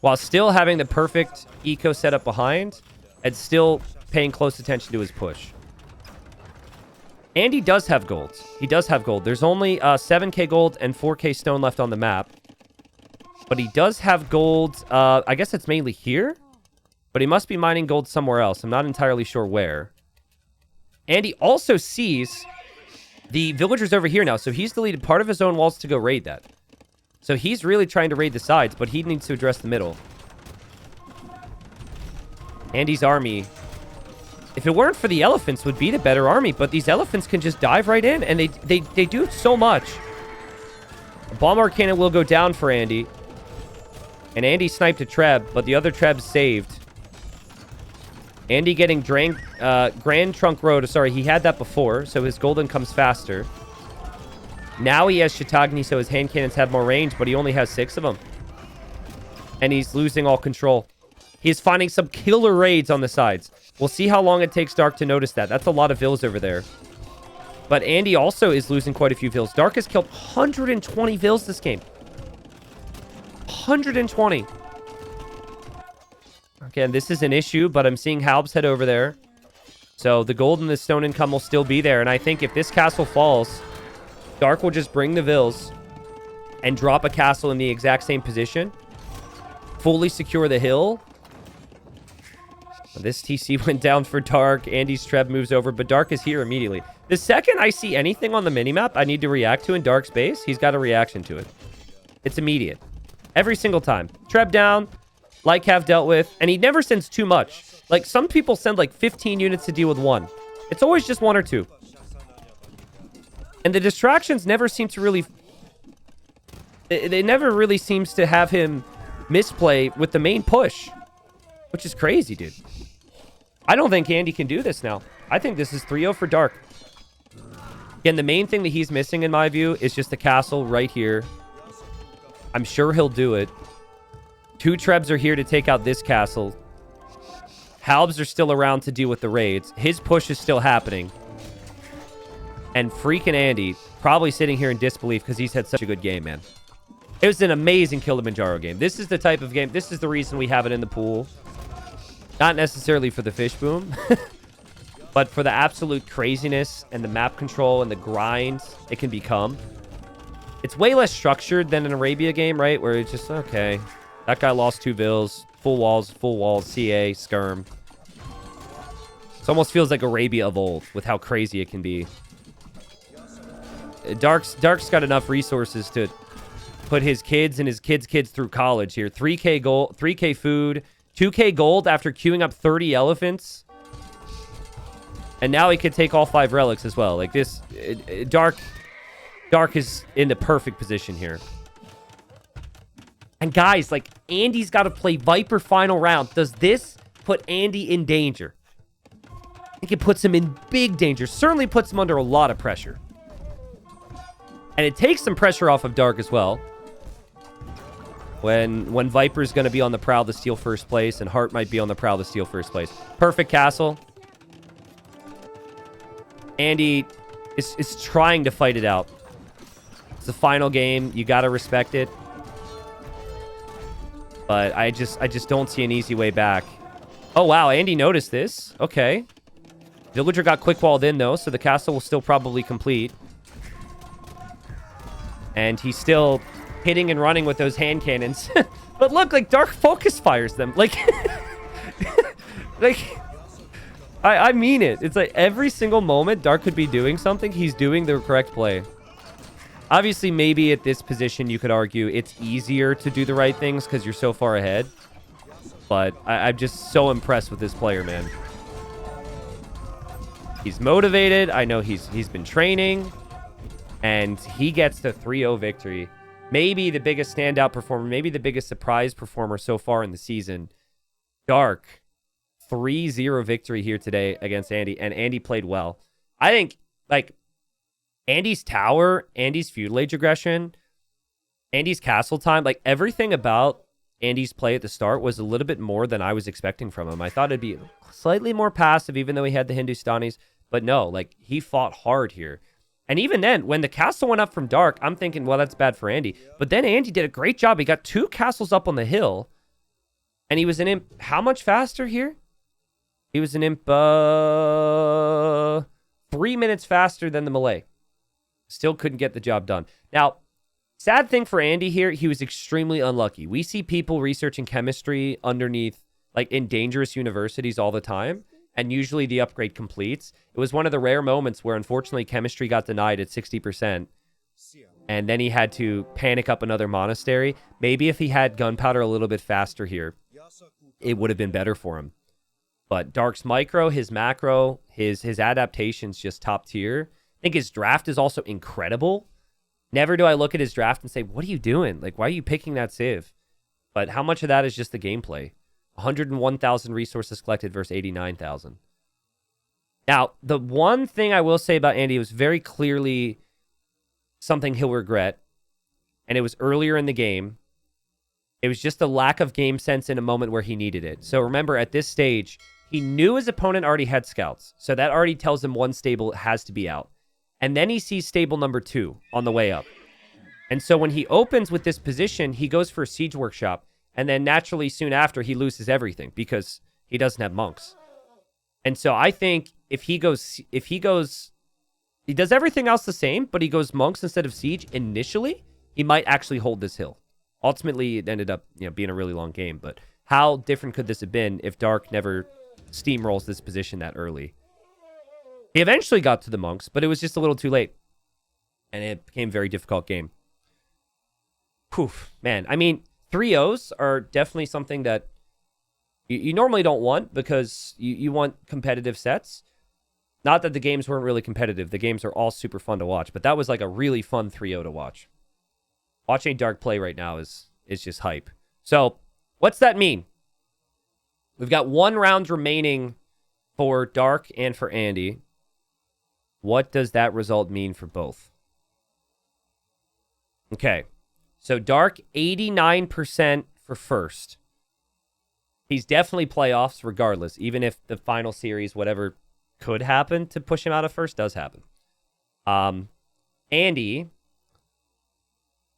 While still having the perfect eco setup behind and still paying close attention to his push. Andy does have gold. He does have gold. There's only 7k gold and 4k stone left on the map. But he does have gold. I guess it's mainly here. But he must be mining gold somewhere else. I'm not entirely sure where. And he also sees the villagers over here now. So he's deleted part of his own walls to go raid that. So he's really trying to raid the sides. But he needs to address the middle. Andy's army, if it weren't for the elephants, would be the better army. But these elephants can just dive right in. And they do so much. A bombard cannon will go down for Andy. And Andy sniped a treb, but the other treb's saved. Andy getting Grand Trunk Road. Sorry, he had that before, so his golden comes faster. Now he has Chattagny, so his hand cannons have more range, but he only has 6 of them. And he's losing all control. He's finding some killer raids on the sides. We'll see how long it takes Dark to notice that. That's a lot of vills over there. But Andy also is losing quite a few vills. Dark has killed 120 vills this game. 120. Again, this is an issue, but I'm seeing Halbs head over there. So the gold and the stone income will still be there. And I think if this castle falls, Dark will just bring the vills and drop a castle in the exact same position. Fully secure the hill. This TC went down for Dark. Andy's Treb moves over, but Dark is here immediately. The second I see anything on the minimap I need to react to in Dark's base, he's got a reaction to it. It's immediate. Every single time. Treb down, like have dealt with, and he never sends too much. Like, some people send like 15 units to deal with 1. It's always just 1 or 2. And the distractions never seem to really... They never really seems to have him misplay with the main push. Which is crazy, dude. I don't think Andy can do this now. I think this is 3-0 for Dark. Again, the main thing that he's missing, in my view, is just the castle right here. I'm sure he'll do it. 2 Trebs are here to take out this castle. Halbs are still around to deal with the raids. His push is still happening. And FreakinAndy probably sitting here in disbelief because he's had such a good game, man. It was an amazing Kilimanjaro game. This is the type of game... This is the reason we have it in the pool. Not necessarily for the fish boom. But for the absolute craziness and the map control and the grind it can become. It's way less structured than an Arabia game, right? Where it's just, okay, that guy lost 2 vills. Full walls, CA, skirm. It almost feels like Arabia of old with how crazy it can be. Dark's got enough resources to put his kids and his kids' kids through college here. 3K gold, 3K food, 2K gold after queuing up 30 elephants. And now he could take all 5 relics as well. Like this, Dark is in the perfect position here. And guys, like, Andy's got to play Viper final round. Does this put Andy in danger? I think it puts him in big danger. Certainly puts him under a lot of pressure. And it takes some pressure off of Dark as well. When Viper's going to be on the prowl to steal first place, and Hart might be on the prowl to steal first place. Perfect castle. Andy is trying to fight it out. It's the final game. You got to respect it. But I just don't see an easy way back. Oh, wow. Andy noticed this. Okay. Villager got quick walled in, though, so the castle will still probably complete. And he's still hitting and running with those hand cannons. But look, like, Dark focus fires them. Like, like, I mean it. It's like every single moment Dark could be doing something, he's doing the correct play. Obviously, maybe at this position, you could argue it's easier to do the right things because you're so far ahead. But I'm just so impressed with this player, man. He's motivated. I know he's been training. And he gets the 3-0 victory. Maybe the biggest standout performer, maybe the biggest surprise performer so far in the season. Dark, 3-0 victory here today against Andy. And Andy played well. I think, like, Andy's tower, Andy's feudal age aggression, Andy's castle time, like, everything about Andy's play at the start was a little bit more than I was expecting from him. I thought it'd be slightly more passive, even though he had the Hindustanis. But no, like, he fought hard here. And even then, when the castle went up from Dark, I'm thinking, well, that's bad for Andy. But then Andy did a great job. He got 2 castles up on the hill. And he was an imp. How much faster here? He was an imp 3 minutes faster than the Malay. Still couldn't get the job done. Now, sad thing for Andy here, he was extremely unlucky. We see people researching chemistry underneath, like, in dangerous universities all the time. And usually the upgrade completes. It was one of the rare moments where, unfortunately, chemistry got denied at 60%. And then he had to panic up another monastery. Maybe if he had gunpowder a little bit faster here, it would have been better for him. But Dark's micro, his macro, his adaptation's just top tier. I think his draft is also incredible. Never do I look at his draft and say, what are you doing? Like, why are you picking that civ? But how much of that is just the gameplay? 101,000 resources collected versus 89,000. Now, the one thing I will say about Andy was very clearly something he'll regret, and it was earlier in the game. It was just a lack of game sense in a moment where he needed it. So remember, at this stage, he knew his opponent already had scouts. So that already tells him one stable has to be out. And then he sees stable number 2 on the way up. And so when he opens with this position, he goes for a siege workshop. And then naturally, soon after, he loses everything because he doesn't have monks. And so I think if he does everything else the same, but he goes monks instead of siege initially, he might actually hold this hill. Ultimately, it ended up being a really long game. But how different could this have been if Dark never steamrolls this position that early? He eventually got to the monks, but it was just a little too late. And it became a very difficult game. Poof, man. I mean, 3-0s are definitely something that you normally don't want because you want competitive sets. Not that the games weren't really competitive. The games are all super fun to watch. But that was like a really fun 3-0 to watch. Watching Dark play right now is just hype. So, what's that mean? We've got 1 round remaining for Dark and for Andy. What does that result mean for both? Okay. So, Dark, 89% for first. He's definitely playoffs regardless, even if the final series, whatever could happen to push him out of first, does happen. Andy,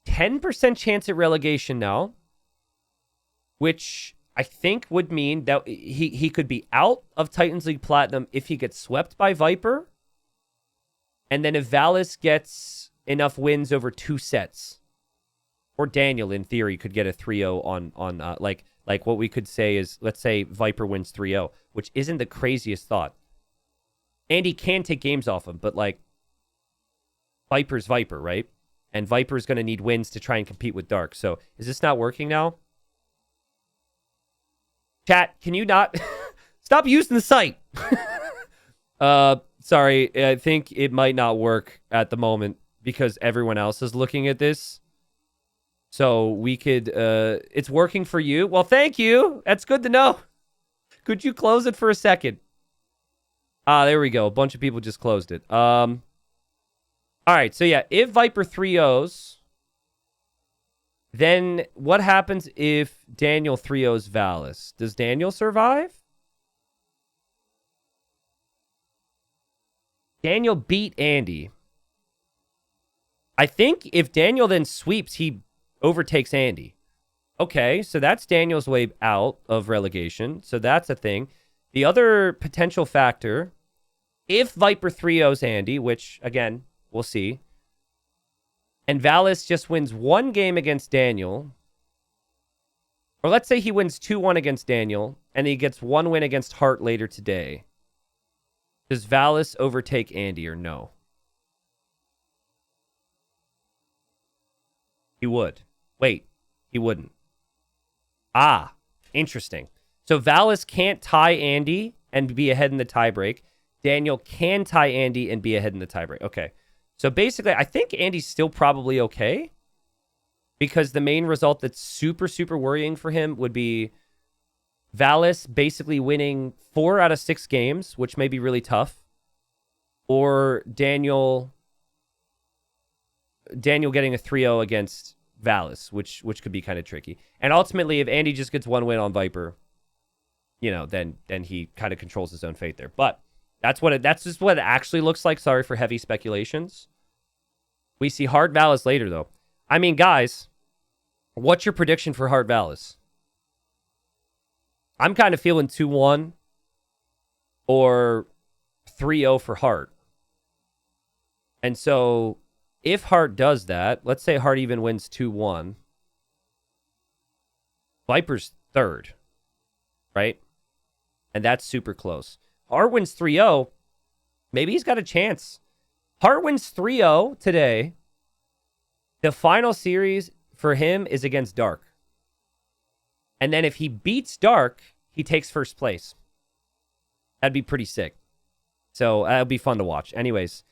10% chance at relegation now, which I think would mean that he could be out of Titans League Platinum if he gets swept by Viper, and then if Valis gets enough wins over 2 sets. Or Daniel, in theory, could get a 3-0 on like what we could say is, let's say Viper wins 3-0, which isn't the craziest thought. Andy can take games off him, but like Viper's Viper, right? And Viper's going to need wins to try and compete with Dark. So is this not working now? Chat, can you not stop using the site? Sorry, I think it might not work at the moment because everyone else is looking at this. So we could, it's working for you. Well, thank you. That's good to know. Could you close it for a second? There we go. A bunch of people just closed it. All right. So yeah, if Viper 3-0s, then what happens if Daniel 3-0s Valis? Does Daniel survive? Daniel beat Andy. I think if Daniel then sweeps, he overtakes Andy. Okay, so that's Daniel's way out of relegation. So that's a thing. The other potential factor, if Viper 3-0s Andy, which, again, we'll see, and Valis just wins 1 game against Daniel, or let's say he wins 2-1 against Daniel, and he gets 1 win against Hart later today, does Valis overtake Andy or no? He would. Wait, he wouldn't. Ah, interesting. So Valis can't tie Andy and be ahead in the tiebreak. Daniel can tie Andy and be ahead in the tiebreak. Okay. So basically, I think Andy's still probably okay because the main result that's super, super worrying for him would be Valis basically winning 4 out of 6 games, which may be really tough, or Daniel getting a 3-0 against Valis, which could be kind of tricky. And ultimately, if Andy just gets 1 win on Viper, then he kind of controls his own fate there. But that's just what it actually looks like. Sorry for heavy speculations. We see Hart Valis later, though. I mean, guys, what's your prediction for Hart Valis? I'm kind of feeling 2-1 or 3-0 for Hart. And so if Hart does that, let's say Hart even wins 2-1. Viper's 3rd, right? And that's super close. Hart wins 3-0. Maybe he's got a chance. Hart wins 3-0 today. The final series for him is against Dark. And then if he beats Dark, he takes first place. That'd be pretty sick. So that'll be fun to watch. Anyways,